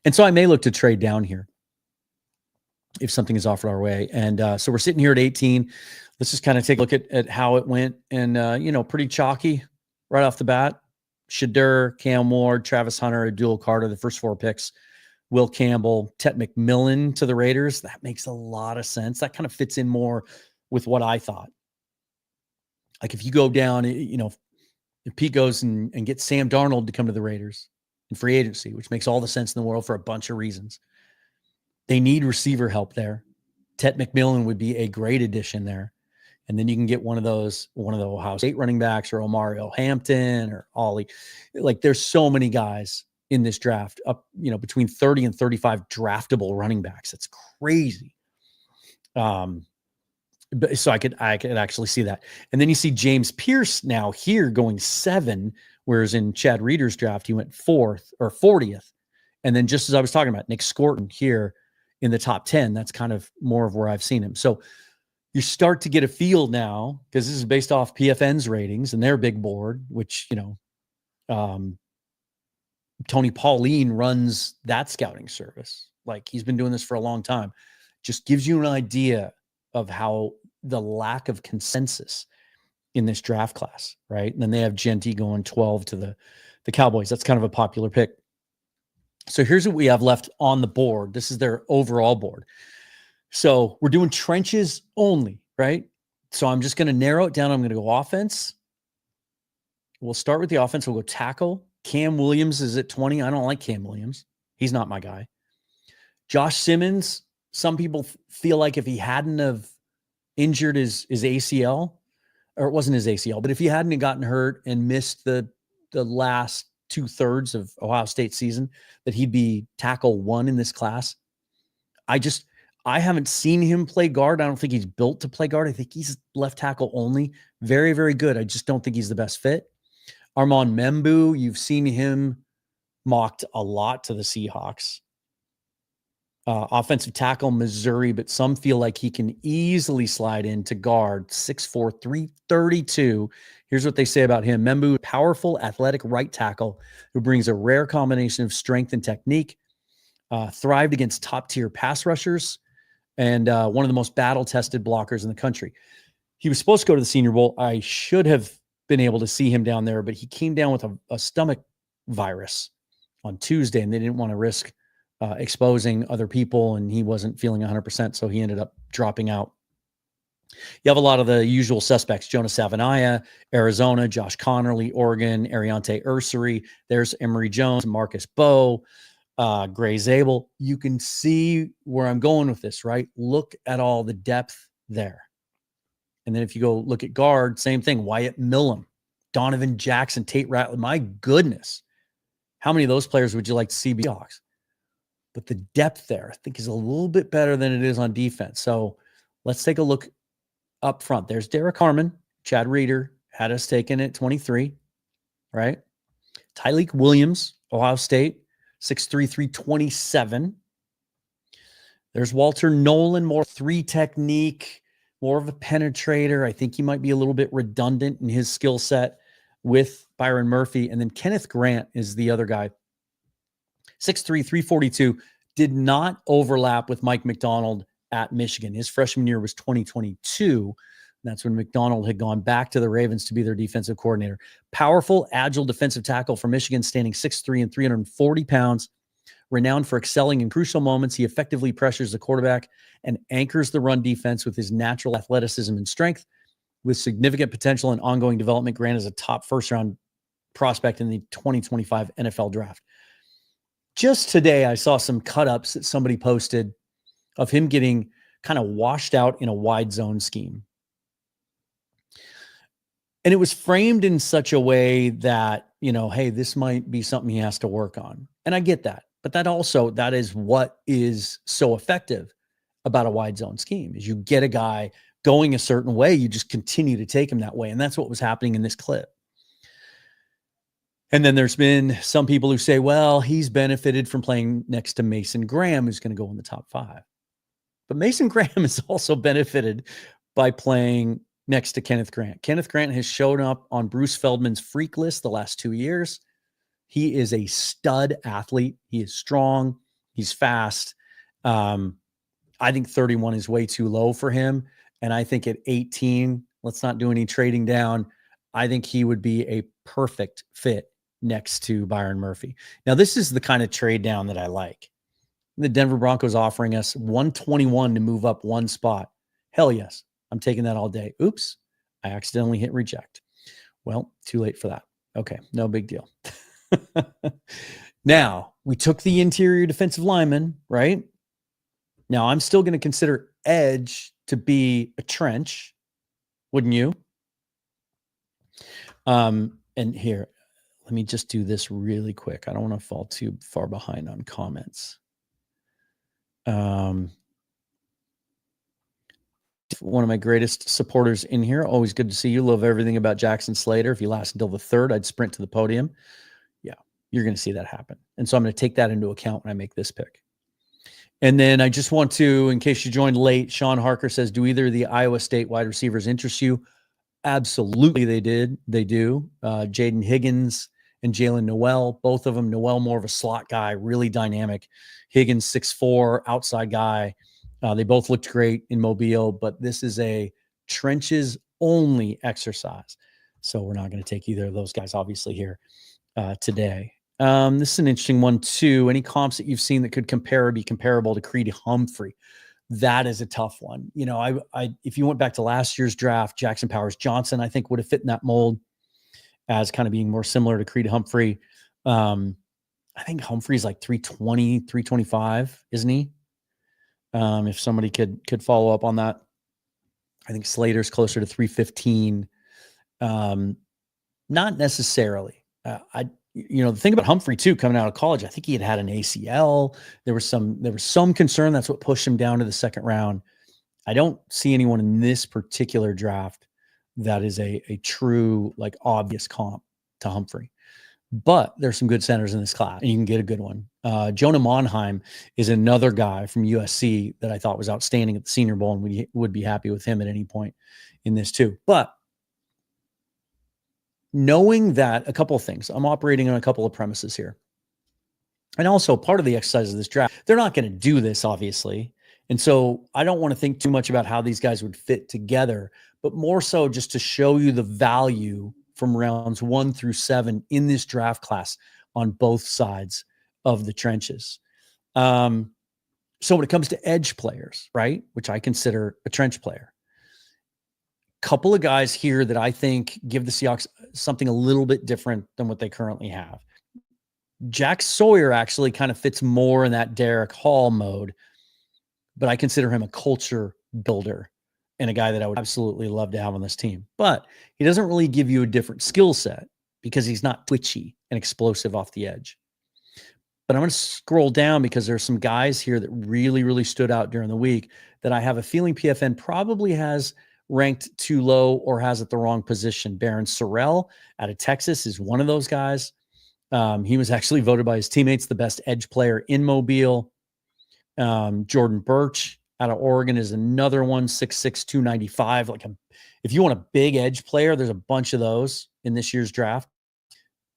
And so I may look to trade down here if something is offered our way. And so we're sitting here at 18. Let's just kind of take a look at how it went. And, pretty chalky right off the bat. Shadur, Cam Ward, Travis Hunter, Abdul Carter, the first 4 picks. Will Campbell, Tet McMillan to the Raiders. That makes a lot of sense. That kind of fits in more with what I thought. Like if you go down, if Pete goes and gets Sam Darnold to come to the Raiders in free agency, which makes all the sense in the world for a bunch of reasons. They need receiver help there. Tet McMillan would be a great addition there. And then you can get one of the Ohio State running backs or Omario Hampton or Ollie. Like there's so many guys in this draft up, between 30 and 35 draftable running backs. That's crazy. But so I could actually see that. And then you see James Pierce now here going 7, whereas in Chad Reeder's draft, he went 4th or 40th. And then just as I was talking about, Nick Scorton here in the top 10, that's kind of more of where I've seen him. So you start to get a feel now, because this is based off PFN's ratings and their big board, which, Tony Pauline runs that scouting service. Like he's been doing this for a long time. Just gives you an idea of how the lack of consensus in this draft class, right? And then they have Genty going 12 to the Cowboys. That's kind of a popular pick. So here's what we have left on the board. This is their overall board. So we're doing trenches only, right? So I'm just going to narrow it down. I'm going to go offense. We'll start with the offense. We'll go tackle. Cam Williams is at 20. I don't like Cam Williams. He's not my guy. Josh Simmons, some people feel like if he hadn't have injured his ACL, or it wasn't his ACL, but if he hadn't gotten hurt and missed the last 2/3 of Ohio State season, that he'd be tackle 1 in this class. I haven't seen him play guard. I don't think he's built to play guard. I think he's left tackle only. Very, very good. I just don't think he's the best fit. Armand Membu, you've seen him mocked a lot to the Seahawks. Offensive tackle, Missouri, but some feel like he can easily slide into guard, 6'4", 332. Here's what they say about him. Membu, powerful, athletic right tackle who brings a rare combination of strength and technique, thrived against top-tier pass rushers, and one of the most battle-tested blockers in the country. He was supposed to go to the Senior Bowl. I should have been able to see him down there, but he came down with a stomach virus on Tuesday, and they didn't want to risk exposing other people, and he wasn't feeling 100%, so he ended up dropping out. You have a lot of the usual suspects: Jonas Savaiinaea, Arizona; Josh Connerly, Oregon; Ariante Ursary. There's Emory Jones, Marcus Bowe, Gray Zabel. You can see where I'm going with this, right? Look at all the depth there. And then if you go look at guard, same thing. Wyatt Millam, Donovan Jackson, Tate Ratliff. My goodness. How many of those players would you like to see be Seahawks? But the depth there, I think, is a little bit better than it is on defense. So let's take a look up front. There's Derek Harmon. Chad Reeder had us taken at 23, right? Tyleik Williams, Ohio State, 6'3", 327. There's Walter Nolan, more 3 technique, more of a penetrator. I think he might be a little bit redundant in his skill set with Byron Murphy. And then Kenneth Grant is the other guy. 6'3", 342, did not overlap with Mike Macdonald at Michigan. His freshman year was 2022. That's when Macdonald had gone back to the Ravens to be their defensive coordinator. Powerful, agile defensive tackle for Michigan, standing 6'3" and 340 pounds. Renowned for excelling in crucial moments, he effectively pressures the quarterback and anchors the run defense with his natural athleticism and strength. With significant potential and ongoing development, Grant is a top first-round prospect in the 2025 NFL Draft. Just today, I saw some cut-ups that somebody posted of him getting kind of washed out in a wide zone scheme. And it was framed in such a way that, hey, this might be something he has to work on. And I get that. But that is what is so effective about a wide zone scheme, is you get a guy going a certain way, you just continue to take him that way. And that's what was happening in this clip. And then there's been some people who say, well, he's benefited from playing next to Mason Graham, who's going to go in the top 5. But Mason Graham has also benefited by playing next to Kenneth Grant. Kenneth Grant has shown up on Bruce Feldman's freak list the last 2 years. He is a stud athlete. He is strong. He's fast. I think 31 is way too low for him. And I think at 18, let's not do any trading down. I think he would be a perfect fit next to Byron Murphy. Now, this is the kind of trade down that I like. The Denver Broncos offering us 121 to move up 1 spot. Hell yes. I'm taking that all day. Oops. I accidentally hit reject. Well, too late for that. Okay. No big deal. Now, we took the interior defensive lineman, right? Now, I'm still going to consider edge to be a trench. Wouldn't you? And here, let me just do this really quick. I don't want to fall too far behind on comments. One of my greatest supporters in here. Always good to see you. Love everything about Jackson Slater. If you last until the 3rd, I'd sprint to the podium. Yeah, you're going to see that happen. And so I'm going to take that into account when I make this pick. And then I just want to, in case you joined late, Sean Harker says, do either of the Iowa State wide receivers interest you? Absolutely they did. They do. Jaden Higgins and Jalen Noel, both of them. Noel more of a slot guy, really dynamic. Higgins 6'4", outside guy. They both looked great in Mobile, but this is a trenches only exercise. So we're not going to take either of those guys, obviously, here today. This is an interesting one, too. Any comps that you've seen that could compare or be comparable to Creed Humphrey? That is a tough one. If you went back to last year's draft, Jackson Powers Johnson, I think would have fit in that mold as kind of being more similar to Creed Humphrey. I think Humphrey's like 320, 325, isn't he? If somebody could follow up on that. I think Slater's closer to 315. Not necessarily. The thing about Humphrey too, coming out of college, I think he had an ACL. There was some concern. That's what pushed him down to the 2nd round. I don't see anyone in this particular draft that is a true, like, obvious comp to Humphrey. But there's some good centers in this class, and you can get a good one. Jonah Monheim is another guy from USC that I thought was outstanding at the Senior Bowl, and we would be happy with him at any point in this too. But knowing that, a couple of things. I'm operating on a couple of premises here. And also part of the exercise of this draft, they're not going to do this, obviously. And so I don't want to think too much about how these guys would fit together, but more so just to show you the value from rounds 1 through 7 in this draft class on both sides of the trenches. So when it comes to edge players, right, which I consider a trench player, couple of guys here that I think give the Seahawks something a little bit different than what they currently have. Jack Sawyer actually kind of fits more in that Derek Hall mode, but I consider him a culture builder and a guy that I would absolutely love to have on this team. But he doesn't really give you a different skill set because he's not twitchy and explosive off the edge. But I'm going to scroll down because there's some guys here that really, really stood out during the week that I have a feeling PFN probably has ranked too low or has it the wrong position. Baron Sorrell out of Texas is one of those guys. He was actually voted by his teammates the best edge player in Mobile. Jordan Birch out of Oregon is another one, 6'6", 295. If you want a big edge player, there's a bunch of those in this year's draft.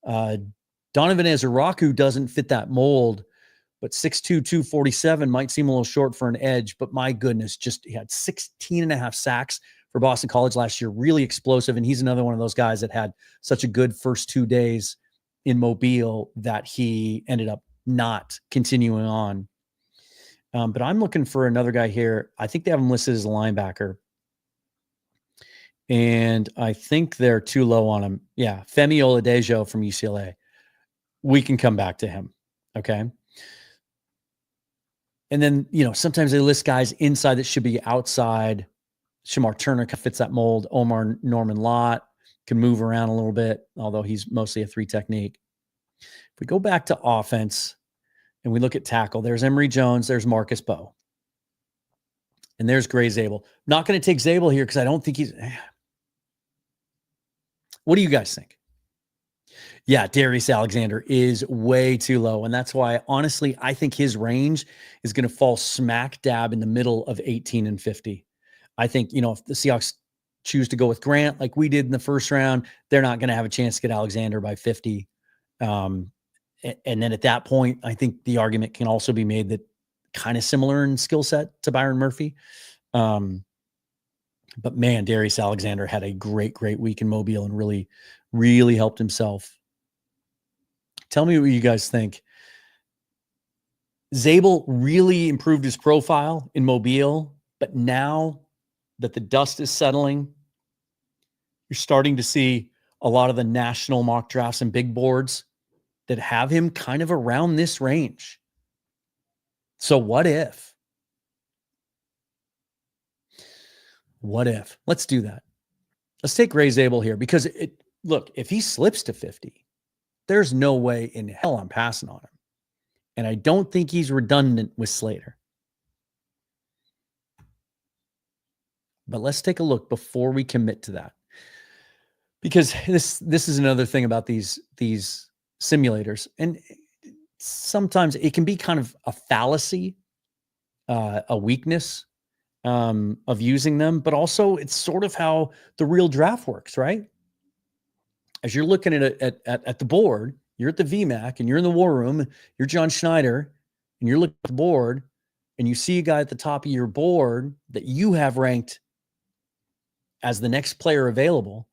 Donovan Azaraku doesn't fit that mold, but 6'2", 247 might seem a little short for an edge, but my goodness, he had 16 and a half sacks for Boston College last year, really explosive. And he's another one of those guys that had such a good first 2 days in Mobile that he ended up not continuing on. But I'm looking for another guy here. I think they have him listed as a linebacker. And I think they're too low on him. Yeah, Femi Oladejo from UCLA. We can come back to him, okay? And then, sometimes they list guys inside that should be outside. Shamar Turner fits that mold. Omar Norman Lott can move around a little bit, although he's mostly a 3 technique. If we go back to offense and we look at tackle, there's Emory Jones, there's Marcus Bowe, and there's Gray Zabel. Not going to take Zabel here because I don't think he's... What do you guys think? Yeah, Darius Alexander is way too low, and that's why, honestly, I think his range is going to fall smack dab in the middle of 18 and 50. I think, if the Seahawks choose to go with Grant like we did in the first round, they're not going to have a chance to get Alexander by 50. And then at that point, I think the argument can also be made that kind of similar in skill set to Byron Murphy. But man, Darius Alexander had a great, great week in Mobile and really, really helped himself. Tell me what you guys think. Zabel really improved his profile in Mobile, but now that the dust is settling, you're starting to see a lot of the national mock drafts and big boards that have him kind of around this range. So what if? What if? Let's do that. Let's take Ray Zabel here because look, if he slips to 50, there's no way in hell I'm passing on him. And I don't think he's redundant with Slater. But let's take a look before we commit to that. Because this is another thing about these simulators. And sometimes it can be kind of a fallacy, a weakness of using them, but also it's sort of how the real draft works, right? As you're looking at the board, you're at the VMAC and you're in the war room, you're John Schneider, and you're looking at the board and you see a guy at the top of your board that you have ranked as the next player available,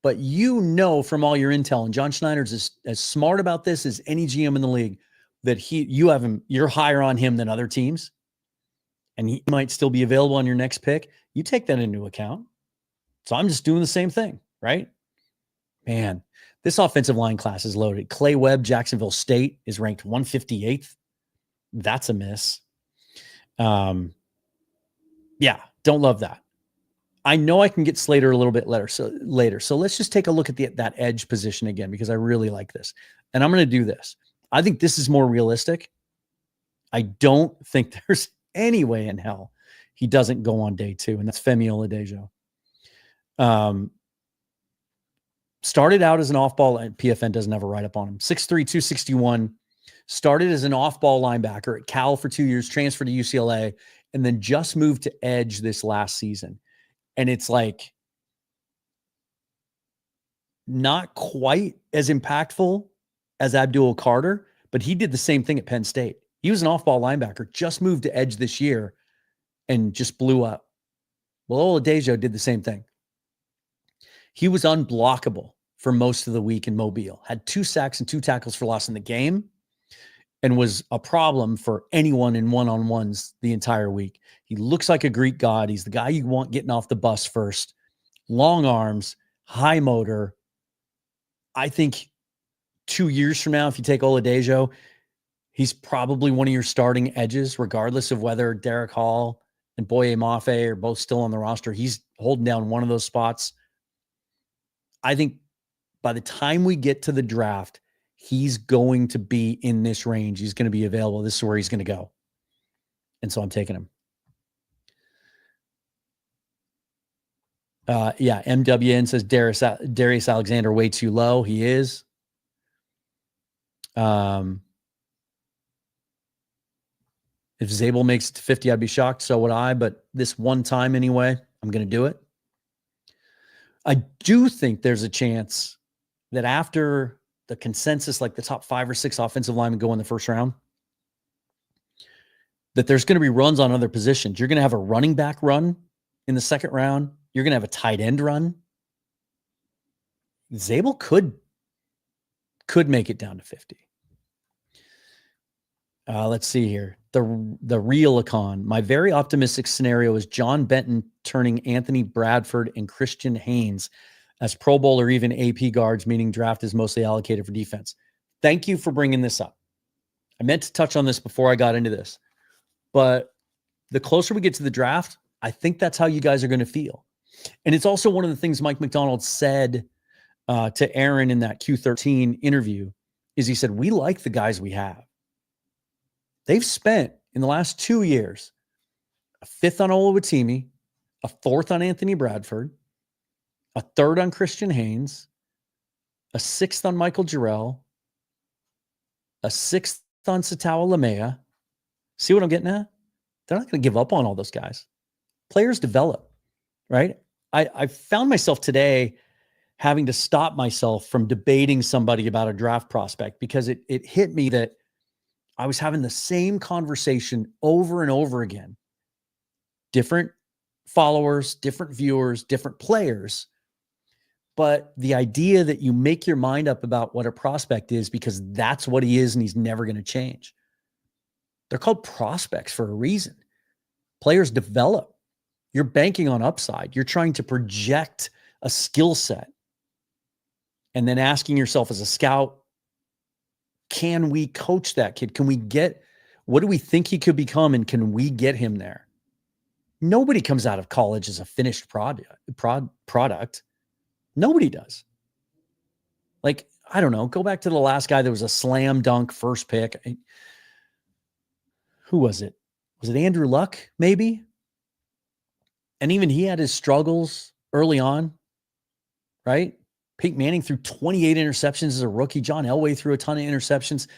but from all your intel, and John Schneider's as smart about this as any GM in the league, that you're higher on him than other teams, and he might still be available on your next pick. You take that into account. So I'm just doing the same thing, right? Man, this offensive line class is loaded. Clay Webb, Jacksonville State, is ranked 158th. That's a miss. Yeah, don't love that. I know I can get Slater a little bit later. So let's just take a look at that edge position again, because I really like this. And I'm going to do this. I think this is more realistic. I don't think there's any way in hell he doesn't go on day 2, and that's Femi Oladejo. Started out as an off-ball, and PFN doesn't have a write-up on him. 6'3", 261. Started as an off-ball linebacker at Cal for 2 years, transferred to UCLA, and then just moved to edge this last season. And it's like not quite as impactful as Abdul Carter, but he did the same thing at Penn State. He was an off-ball linebacker, just moved to edge this year and just blew up. Well, Oladejo did the same thing. He was unblockable for most of the week in Mobile, had 2 sacks and 2 tackles for loss in the game, and was a problem for anyone in one-on-ones the entire week. He looks like a Greek god. He's the guy you want getting off the bus first. Long arms, high motor. I think 2 years from now, if you take Oladejo, he's probably one of your starting edges, regardless of whether Derek Hall and Boye Mafe are both still on the roster. He's holding down one of those spots. I think by the time we get to the draft, he's going to be in this range. He's going to be available. This is where he's going to go. And so I'm taking him. Yeah, MWN says Darius Alexander way too low. He is. If Zabel makes it to 50, I'd be shocked. So would I. But this one time anyway, I'm going to do it. I do think there's a chance that after the consensus, like the top 5 or 6 offensive linemen go in the first round, that there's going to be runs on other positions. You're going to have a running back run in the second round. You're going to have a tight end run. Zabel could make it down to 50. Let's see here. The real econ. My very optimistic scenario is John Benton turning Anthony Bradford and Christian Haynes as Pro Bowl or even AP guards, meaning draft is mostly allocated for defense. Thank you for bringing this up. I meant to touch on this before I got into this, but the closer we get to the draft, I think that's how you guys are going to feel. And it's also one of the things Mike Macdonald said to Aaron in that Q13 interview is he said, we like the guys we have. They've spent in the last 2 years a 5th on Oluwatimi, a 4th on Anthony Bradford, a 3rd on Christian Haynes, a 6th on Michael Jarrell, a 6th on Satawa Lamea. See what I'm getting at? They're not going to give up on all those guys. Players develop, right? I found myself today having to stop myself from debating somebody about a draft prospect because it hit me that I was having the same conversation over and over again. Different followers, different viewers, different players. But the idea that you make your mind up about what a prospect is because that's what he is and he's never going to change. They're called prospects for a reason. Players develop. You're banking on upside. You're trying to project a skill set and then asking yourself as a scout, can we coach that kid? Can we get, what do we think he could become? And can we get him there? Nobody comes out of college as a finished product. Nobody does. Like, I don't know. Go back to the last guy that was a slam dunk first pick. Who was it? Was it Andrew Luck, maybe? And even he had his struggles early on, right? Peyton Manning threw 28 interceptions as a rookie. John Elway threw a ton of interceptions.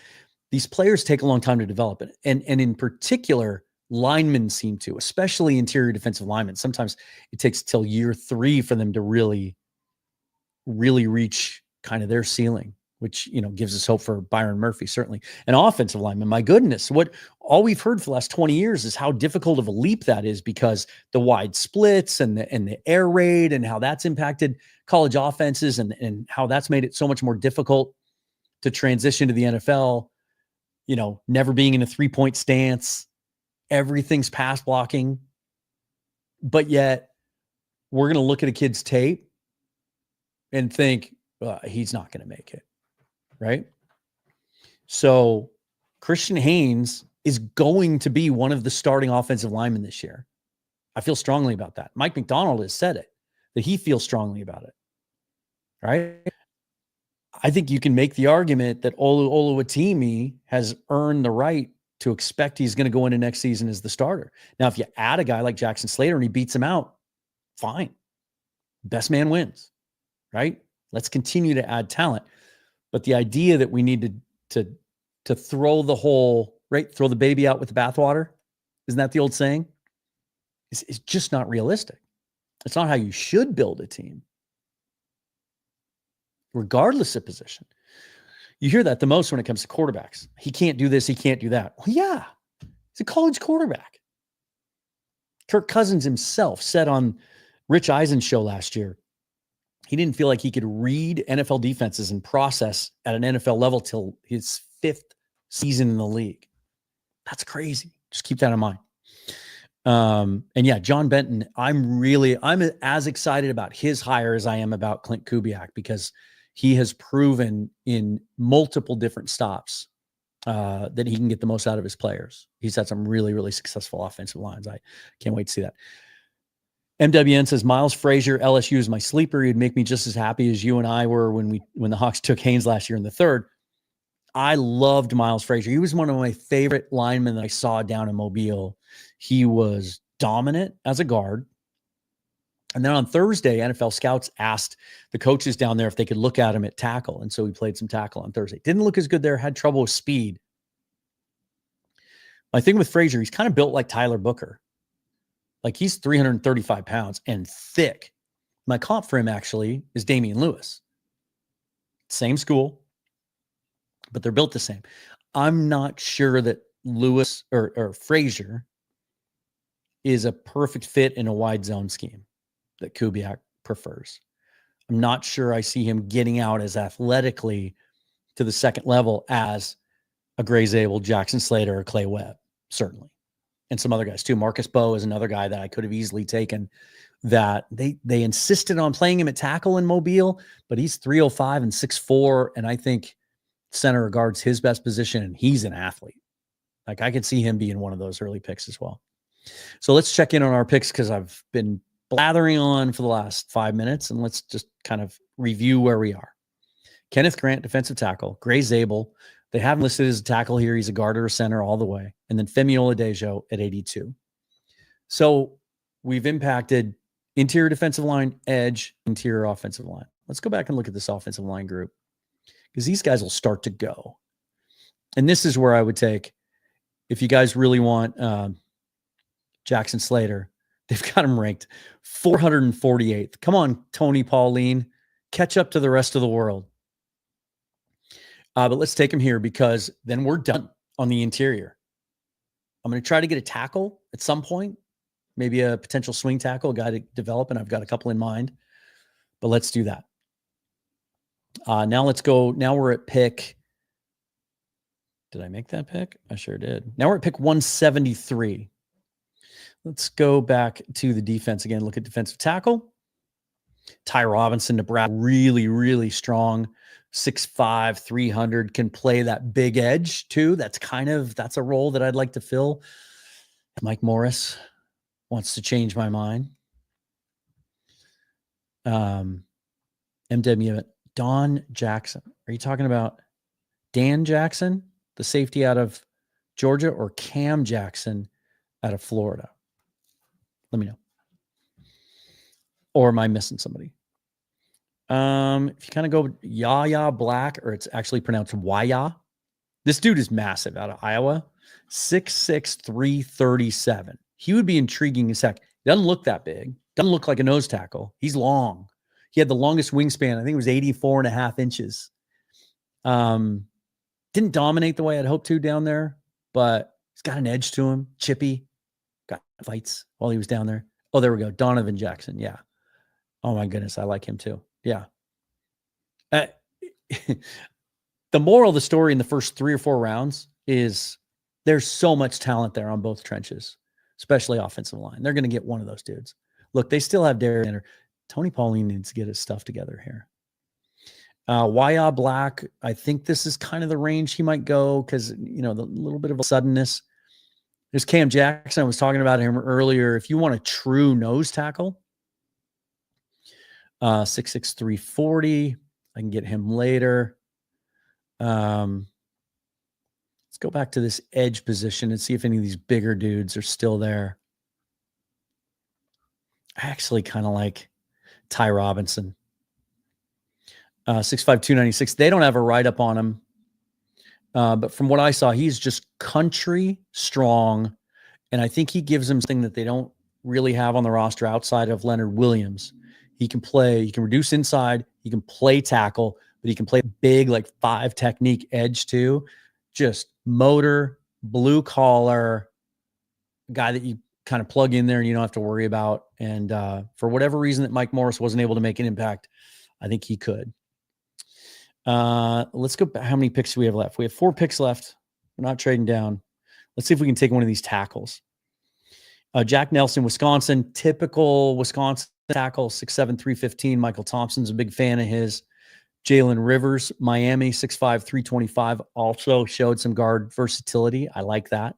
These players take a long time to develop it. And in particular, linemen seem to, especially interior defensive linemen. Sometimes it takes till year 3 for them to really reach kind of their ceiling, which, gives us hope for Byron Murphy, certainly. An offensive lineman, my goodness, all we've heard for the last 20 years is how difficult of a leap that is because the wide splits and the air raid and how that's impacted college offenses and how that's made it so much more difficult to transition to the NFL, never being in a 3-point stance, everything's pass blocking, but yet we're going to look at a kid's tape and think he's not going to make it. Right. So Christian Haynes is going to be one of the starting offensive linemen this year. I feel strongly about that. Mike Macdonald has said it, that he feels strongly about it. Right. I think you can make the argument that Oluwatimi has earned the right to expect he's going to go into next season as the starter. Now, if you add a guy like Jackson Slater and he beats him out, fine. Best man wins. Right. Let's continue to add talent. But the idea that we need to throw throw the baby out with the bathwater, isn't that the old saying? It's just not realistic. It's not how you should build a team, regardless of position. You hear that the most when it comes to quarterbacks. He can't do this, he can't do that. Well, yeah, he's a college quarterback. Kirk Cousins himself said on Rich Eisen's show last year, he didn't feel like he could read NFL defenses and process at an NFL level till his 5th season in the league. That's crazy. Just keep that in mind. And yeah, John Benton, I'm as excited about his hire as I am about Clint Kubiak because he has proven in multiple different stops that he can get the most out of his players. He's had some really, really successful offensive lines. I can't wait to see that. MWN says, Miles Frazier, LSU is my sleeper. He'd make me just as happy as you and I were when the Hawks took Haynes last year in the 3rd. I loved Miles Frazier. He was one of my favorite linemen that I saw down in Mobile. He was dominant as a guard. And then on Thursday, NFL scouts asked the coaches down there if they could look at him at tackle. And so he played some tackle on Thursday. Didn't look as good there, had trouble with speed. My thing with Frazier, he's kind of built like Tyler Booker. Like he's 335 pounds and thick. My comp for him actually is Damian Lewis. Same school, but they're built the same. I'm not sure that Lewis or Frazier is a perfect fit in a wide zone scheme that Kubiak prefers. I'm not sure I see him getting out as athletically to the second level as a Gray Zabel, Jackson Slater, or Clay Webb, certainly. And some other guys too. Marcus Bowe is another guy that I could have easily taken that they insisted on playing him at tackle in Mobile, but he's 305 and 6'4", and I think center or guard's his best position, and he's an athlete. Like I could see him being one of those early picks as well. So let's check in on our picks because I've been blathering on for the last 5 minutes, and let's just kind of review where we are. Kenneth Grant, defensive tackle. Gray Zabel, they have him listed as a tackle here. He's a guard or a center all the way. And then Femi Oladejo at 82. So we've impacted interior defensive line, edge, interior offensive line. Let's go back and look at this offensive line group because these guys will start to go. And this is where I would take, if you guys really want Jackson Slater, they've got him ranked 448th. Come on, Tony Pauline, catch up to the rest of the world. But let's take him here because then we're done on the interior. I'm going to try to get a tackle at some point, maybe a potential swing tackle, a guy to develop, and I've got a couple in mind. But let's do that. Now let's go. Now we're at pick. Did I make that pick? I sure did. Now we're at pick 173. Let's go back to the defense again. Look at defensive tackle. Ty Robinson, Nebraska, really, really strong. 6'5", 300, can play that big edge too. That's a role that I'd like to fill. Mike Morris wants to change my mind. MW, Don Jackson. Are you talking about Dan Jackson, the safety out of Georgia, or Cam Jackson out of Florida? Let me know. Or am I missing somebody? If you kind of go Yaya Black, or it's actually pronounced Waya. This dude is massive out of Iowa. 6'6", 337. He would be intriguing as heck. He doesn't look that big. Doesn't look like a nose tackle. He's long. He had the longest wingspan. I think it was 84 and a half inches. Didn't dominate the way I'd hoped to down there, but he's got an edge to him. Chippy. Got fights while he was down there. Oh, there we go. Donovan Jackson. Yeah. Oh my goodness. I like him too. Yeah. The moral of the story in the first 3 or 4 rounds is there's so much talent there on both trenches, especially offensive line. They're going to get one of those dudes. Look, they still have Darren. Tony Pauline needs to get his stuff together here. Waya Black, I think this is kind of the range he might go because, the little bit of a suddenness. There's Cam Jackson. I was talking about him earlier. If you want a true nose tackle, 6'6", 340. I can get him later. Let's go back to this edge position and see if any of these bigger dudes are still there. I actually kind of like Ty Robinson. 6'5", 296. They don't have a write-up on him. But from what I saw, he's just country strong. And I think he gives them something that they don't really have on the roster outside of Leonard Williams. He can reduce inside. He can play tackle, but he can play big, like 5 technique edge too. Just motor, blue collar, guy that you kind of plug in there and you don't have to worry about. And for whatever reason that Mike Morris wasn't able to make an impact, I think he could. Let's go back. How many picks do we have left? We have 4 picks left. We're not trading down. Let's see if we can take one of these tackles. Jack Nelson, Wisconsin, typical Wisconsin tackle, 6'7", 315. Michael Thompson's a big fan of his. Jalen Rivers, Miami, 6'5", 325, also showed some guard versatility. I like that.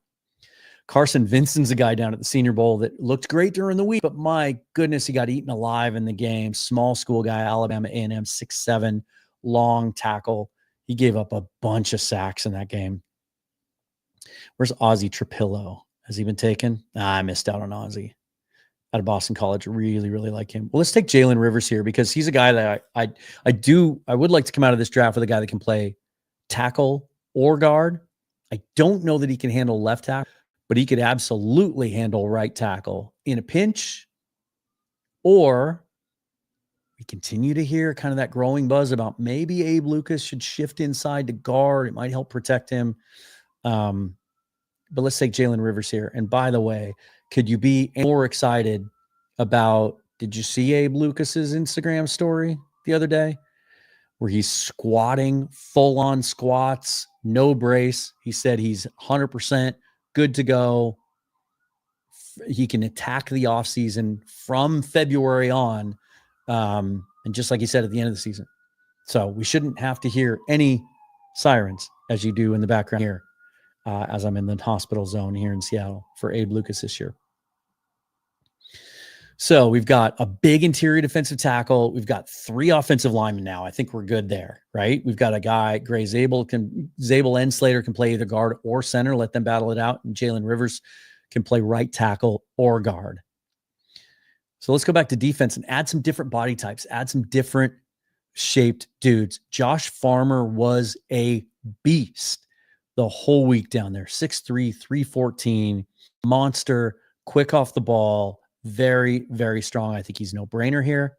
Carson Vinson's a guy down at the Senior Bowl that looked great during the week, but my goodness, he got eaten alive in the game. Small school guy, Alabama A&M, 6'7", long tackle. He gave up a bunch of sacks in that game. Where's Ozzie Trapillo? Has he been taken? I missed out on Ozzie. out of Boston College. Really, really like him. Well, let's take Jalen Rivers here because he's a guy that I would like to come out of this draft with a guy that can play tackle or guard. I don't know that he can handle left tackle, but he could absolutely handle right tackle in a pinch. Or we continue to hear kind of that growing buzz about maybe Abe Lucas should shift inside to guard. It might help protect him. But let's take Jalen Rivers here. And by the way, could you be more excited about, did you see Abe Lucas's Instagram story the other day where he's squatting, full on squats, no brace? He said he's 100% good to go. He can attack the offseason from February on. And just like he said at the end of the season. So we shouldn't have to hear any sirens as you do in the background here. As I'm in the hospital zone here in Seattle for Abe Lucas this year. So we've got a big interior defensive tackle. We've got 3 offensive linemen now. I think we're good there, right? We've got a guy, Zabel and Slater can play either guard or center. Let them battle it out. And Jalen Rivers can play right tackle or guard. So let's go back to defense and add some different body types, add some different shaped dudes. Josh Farmer was a beast the whole week down there. 6'3", 314, monster, quick off the ball, very, very strong. I think he's no brainer here.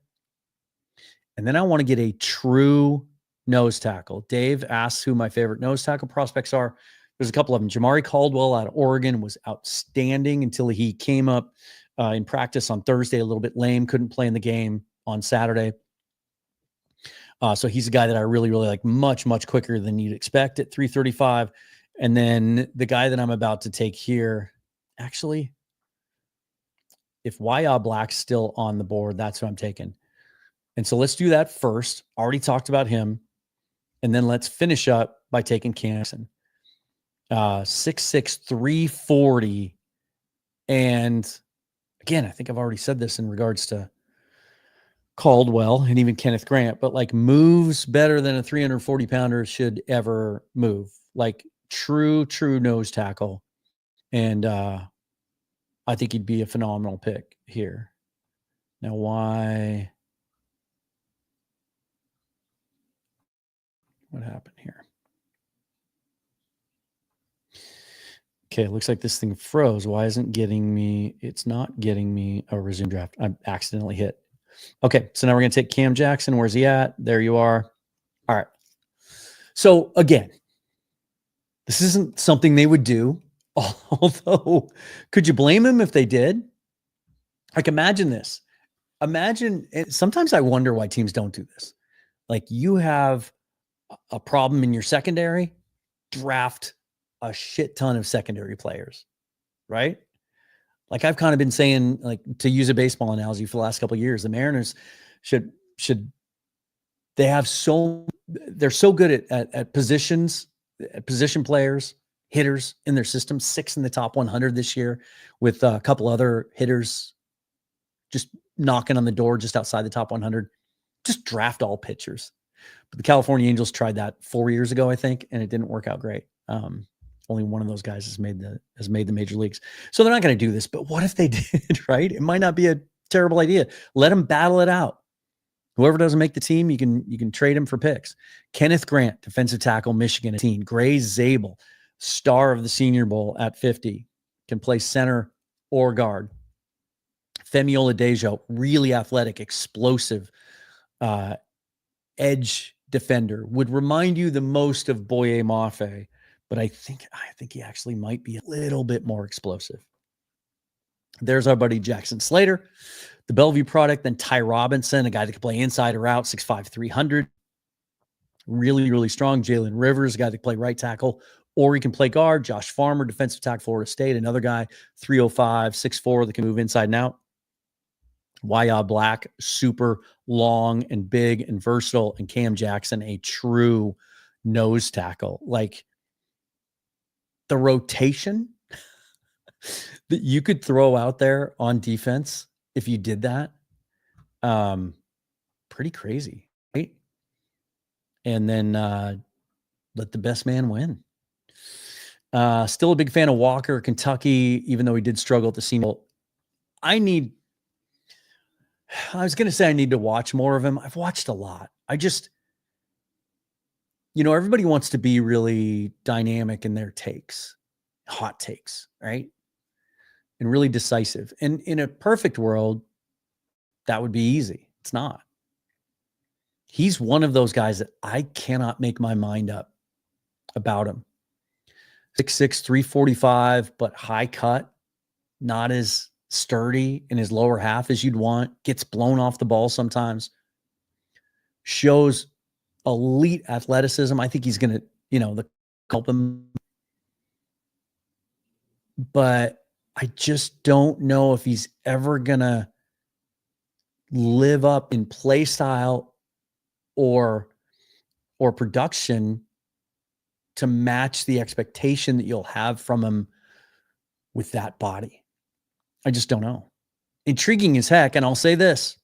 And then I want to get a true nose tackle. Dave asks who my favorite nose tackle prospects are. There's a couple of them. Jamari Caldwell out of Oregon was outstanding until he came up in practice on Thursday, a little bit lame, couldn't play in the game on Saturday. So he's a guy that I really, really like, much, much quicker than you'd expect at 335. And then the guy that I'm about to take here, actually, if Wyatt Black's still on the board, that's who I'm taking. And so let's do that first. Already talked about him. And then let's finish up by taking Canson. 6'6", 340. And again, I think I've already said this in regards to Caldwell and even Kenneth Grant, but like moves better than a 340 pounder should ever move. Like true nose tackle. And I think he'd be a phenomenal pick here. Now, why? What happened here? Okay, it looks like this thing froze. Why isn't getting me? It's not getting me a resume draft. I accidentally hit. Okay, so now we're going to take Cam Jackson. Where's he at? There you are. All right. So again, this isn't something they would do. Although, could you blame him if they did? Like, imagine this. Sometimes I wonder why teams don't do this. Like, you have a problem in your secondary, draft a shit ton of secondary players, right? Like I've kind of been saying, like, to use a baseball analogy for the last couple of years, the Mariners they're so good at positions, at position players, hitters in their system, 6 in the top 100 this year with a couple other hitters just knocking on the door just outside the top 100. Just draft all pitchers. But the California Angels tried that 4 years ago, I think, and it didn't work out great. Only one of those guys has made the major leagues. So they're not going to do this, but what if they did, right? It might not be a terrible idea. Let them battle it out. Whoever doesn't make the team, you can trade him for picks. Kenneth Grant, defensive tackle, Michigan, 18. Gray Zabel, star of the Senior Bowl at 50, can play center or guard. Femi Oladejo, really athletic, explosive, edge defender. Would remind you the most of Boye Mafe, but I think he actually might be a little bit more explosive. There's our buddy Jackson Slater, the Bellevue product. Then Ty Robinson, a guy that can play inside or out, 6'5", 300. Really, really strong. Jalen Rivers, a guy that can play right tackle, or he can play guard. Josh Farmer, defensive tackle, Florida State. Another guy, 305, 6'4", that can move inside and out. Wyatt Black, super long and big and versatile. And Cam Jackson, a true nose tackle. Like, the rotation that you could throw out there on defense if you did that, pretty crazy, right? And then let the best man win. Still a big fan of Walker, Kentucky, even though he did struggle at the Senior Bowl. I need I was going to say I need to watch more of him. I've watched a lot. I just, everybody wants to be really dynamic in their takes, hot takes, right? And really decisive. And in a perfect world, that would be easy. It's not. He's one of those guys that I cannot make my mind up about him. 6'6", 345, but high cut, not as sturdy in his lower half as you'd want, gets blown off the ball sometimes, shows elite athleticism. I think he's going to, help him. But I just don't know if he's ever going to live up in play style or production to match the expectation that you'll have from him with that body. I just don't know. Intriguing as heck. And I'll say this,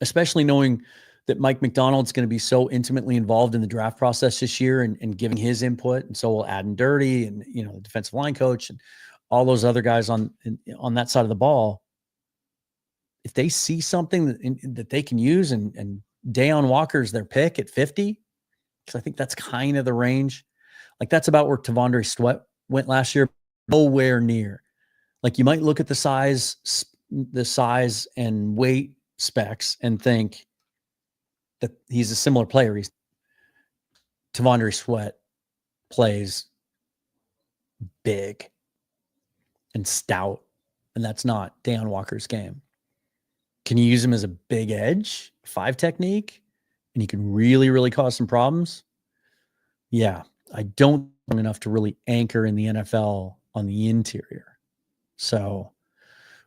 especially knowing that Mike Macdonald's going to be so intimately involved in the draft process this year and giving his input. And so will Adam Dirty and, the defensive line coach and all those other guys on that side of the ball. If they see something that they can use and Deion Walker's their pick at 50, because I think that's kind of the range. Like that's about where Tavondre Sweat went last year. Nowhere near. Like you might look at the size and weight specs and think that he's a similar player. Tavondre Sweat plays big and stout, and that's not Deion Walker's game. Can you use him as a big edge, 5 technique, and he can really, really cause some problems? Yeah, I don't know enough to really anchor in the NFL on the interior. So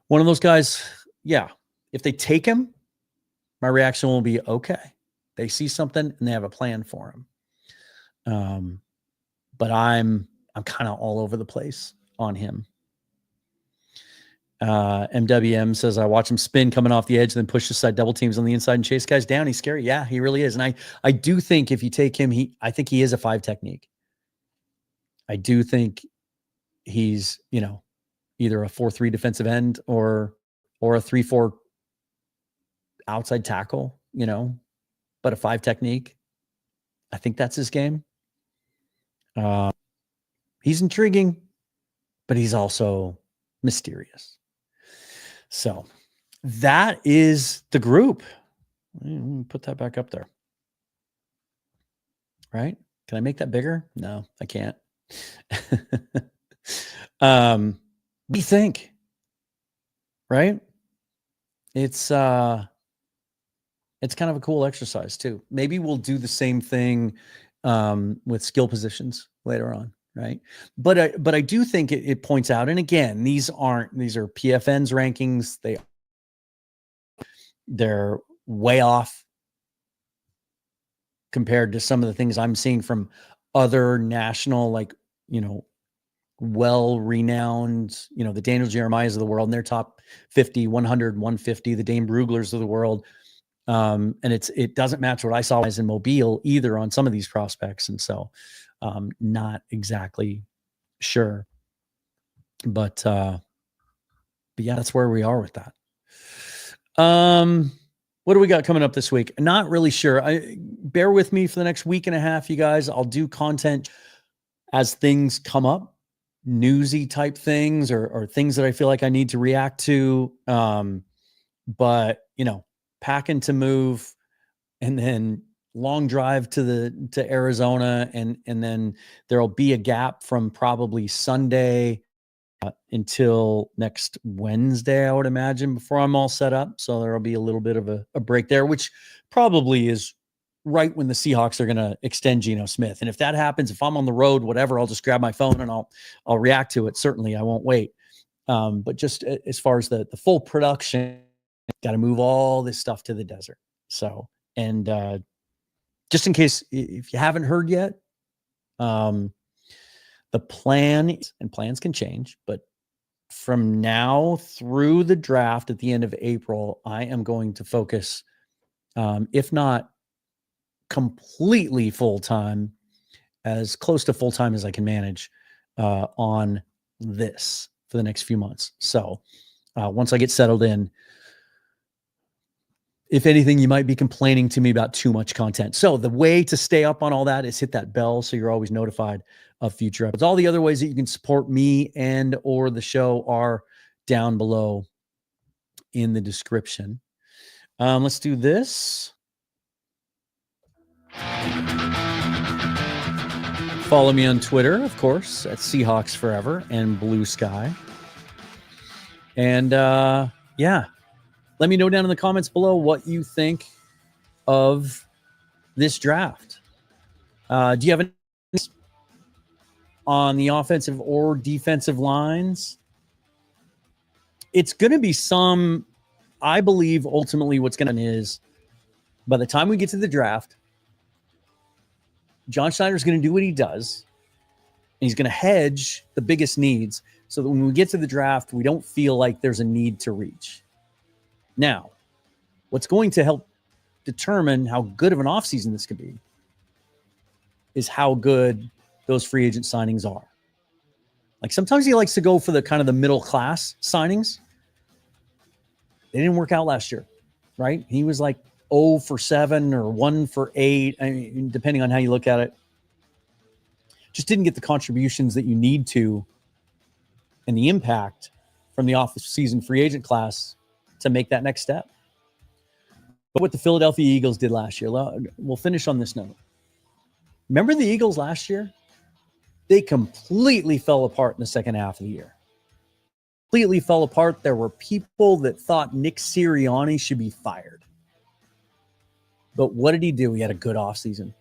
one of those guys, yeah, if they take him, my reaction will be, okay, they see something and they have a plan for him. But I'm kind of all over the place on him. MWM says, I watch him spin coming off the edge, then push aside double teams on the inside and chase guys down. He's scary. Yeah, he really is. And I do think if you take him, I think he is a 5 technique. I do think he's, either a 4-3 defensive end or a 3-4 outside tackle, but a 5 technique. I think that's his game. He's intriguing, but he's also mysterious. So that is the group. Let me put that back up there. Right? Can I make that bigger? No, I can't. What do you think? Right? It's kind of a cool exercise too. Maybe we'll do the same thing with skill positions later on, right? But I do think it points out, and again, these are PFN's rankings. They're way off compared to some of the things I'm seeing from other national, well-renowned, the Daniel Jeremiahs of the world, and their top 50, 100, 150, the Dane Bruglers of the world. And it doesn't match what I saw as in Mobile either on some of these prospects. And so not exactly sure, but yeah, that's where we are with that. What do we got coming up this week? Not really sure. Bear with me for the next week and a half, you guys. I'll do content as things come up, newsy type things or things that I feel like I need to react to. But packing to move and then long drive to Arizona. And then there'll be a gap from probably Sunday until next Wednesday, I would imagine, before I'm all set up. So there'll be a little bit of a break there, which probably is right when the Seahawks are going to extend Geno Smith. And if that happens, if I'm on the road, whatever, I'll just grab my phone and I'll react to it. Certainly I won't wait. But just as far as the full production, got to move all this stuff to the desert. So, and just in case, if you haven't heard yet, the plan, and plans can change, but from now through the draft at the end of April, I am going to focus, if not completely full-time, as close to full-time as I can manage, on this for the next few months. So once I get settled in, if anything, you might be complaining to me about too much content. So the way to stay up on all that is hit that bell so you're always notified of future episodes. All the other ways that you can support me and or the show are down below in the description. Let's do this. Follow me on Twitter, of course, at Seahawks Forever and Blue Sky. And yeah, let me know down in the comments below what you think of this draft. Do you have any on the offensive or defensive lines? It's going to be some, I believe, ultimately what's going to happen is by the time we get to the draft, John Schneider's going to do what he does. And he's going to hedge the biggest needs so that when we get to the draft, we don't feel like there's a need to reach. Now, what's going to help determine how good of an offseason this could be is how good those free agent signings are. Like sometimes he likes to go for the kind of the middle class signings. They didn't work out last year, right? He was like 0 for 7 or 1 for 8, I mean, depending on how you look at it. Just didn't get the contributions that you need to and the impact from the off-season free agent class to make that next step. But what the Philadelphia Eagles did last year, we'll finish on this note. Remember the Eagles last year? They completely fell apart in the second half of the year. Completely fell apart. There were people that thought Nick Sirianni should be fired. But what did he do? He had a good offseason.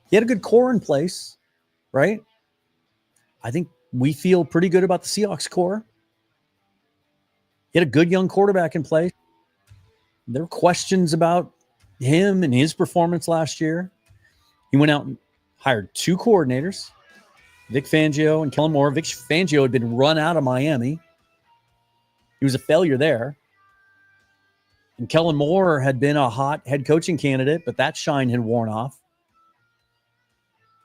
He had a good core in place, right? I think we feel pretty good about the Seahawks core. He had a good young quarterback in place. There were questions about him and his performance last year. He went out and hired 2 coordinators, Vic Fangio and Kellen Moore. Vic Fangio had been run out of Miami. He was a failure there. And Kellen Moore had been a hot head coaching candidate, but that shine had worn off.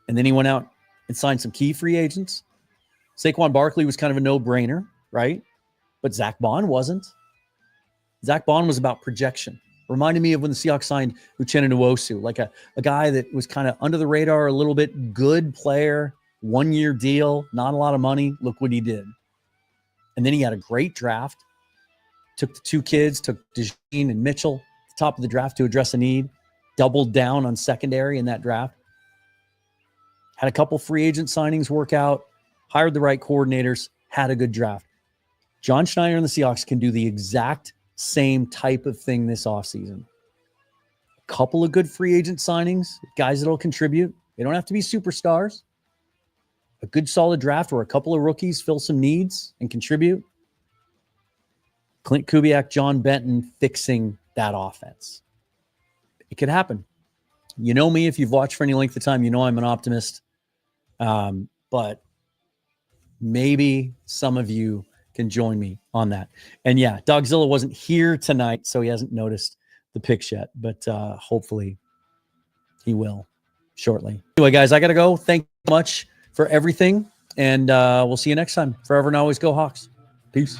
And then he went out and signed some key free agents. Saquon Barkley was kind of a no-brainer, right? But Zach Bond wasn't. Zach Bond was about projection. Reminded me of when the Seahawks signed Uchenna Nwosu, like a guy that was kind of under the radar a little bit, good player, 1-year deal, not a lot of money. Look what he did. And then he had a great draft. Took the 2 kids, took DeJean and Mitchell at the top of the draft to address a need. Doubled down on secondary in that draft. Had a couple free agent signings work out. Hired the right coordinators. Had a good draft. John Schneider and the Seahawks can do the exact same type of thing this offseason. A couple of good free agent signings, guys that will contribute. They don't have to be superstars. A good solid draft where a couple of rookies fill some needs and contribute. Clint Kubiak, John Benton fixing that offense. It could happen. You know me, if you've watched for any length of time, you know I'm an optimist. But maybe some of you can join me on that. And yeah, Dogzilla wasn't here tonight, so he hasn't noticed the picks yet, but hopefully he will shortly. Anyway, guys, I got to go. Thank you so much for everything, and we'll see you next time. Forever and always go Hawks. Peace.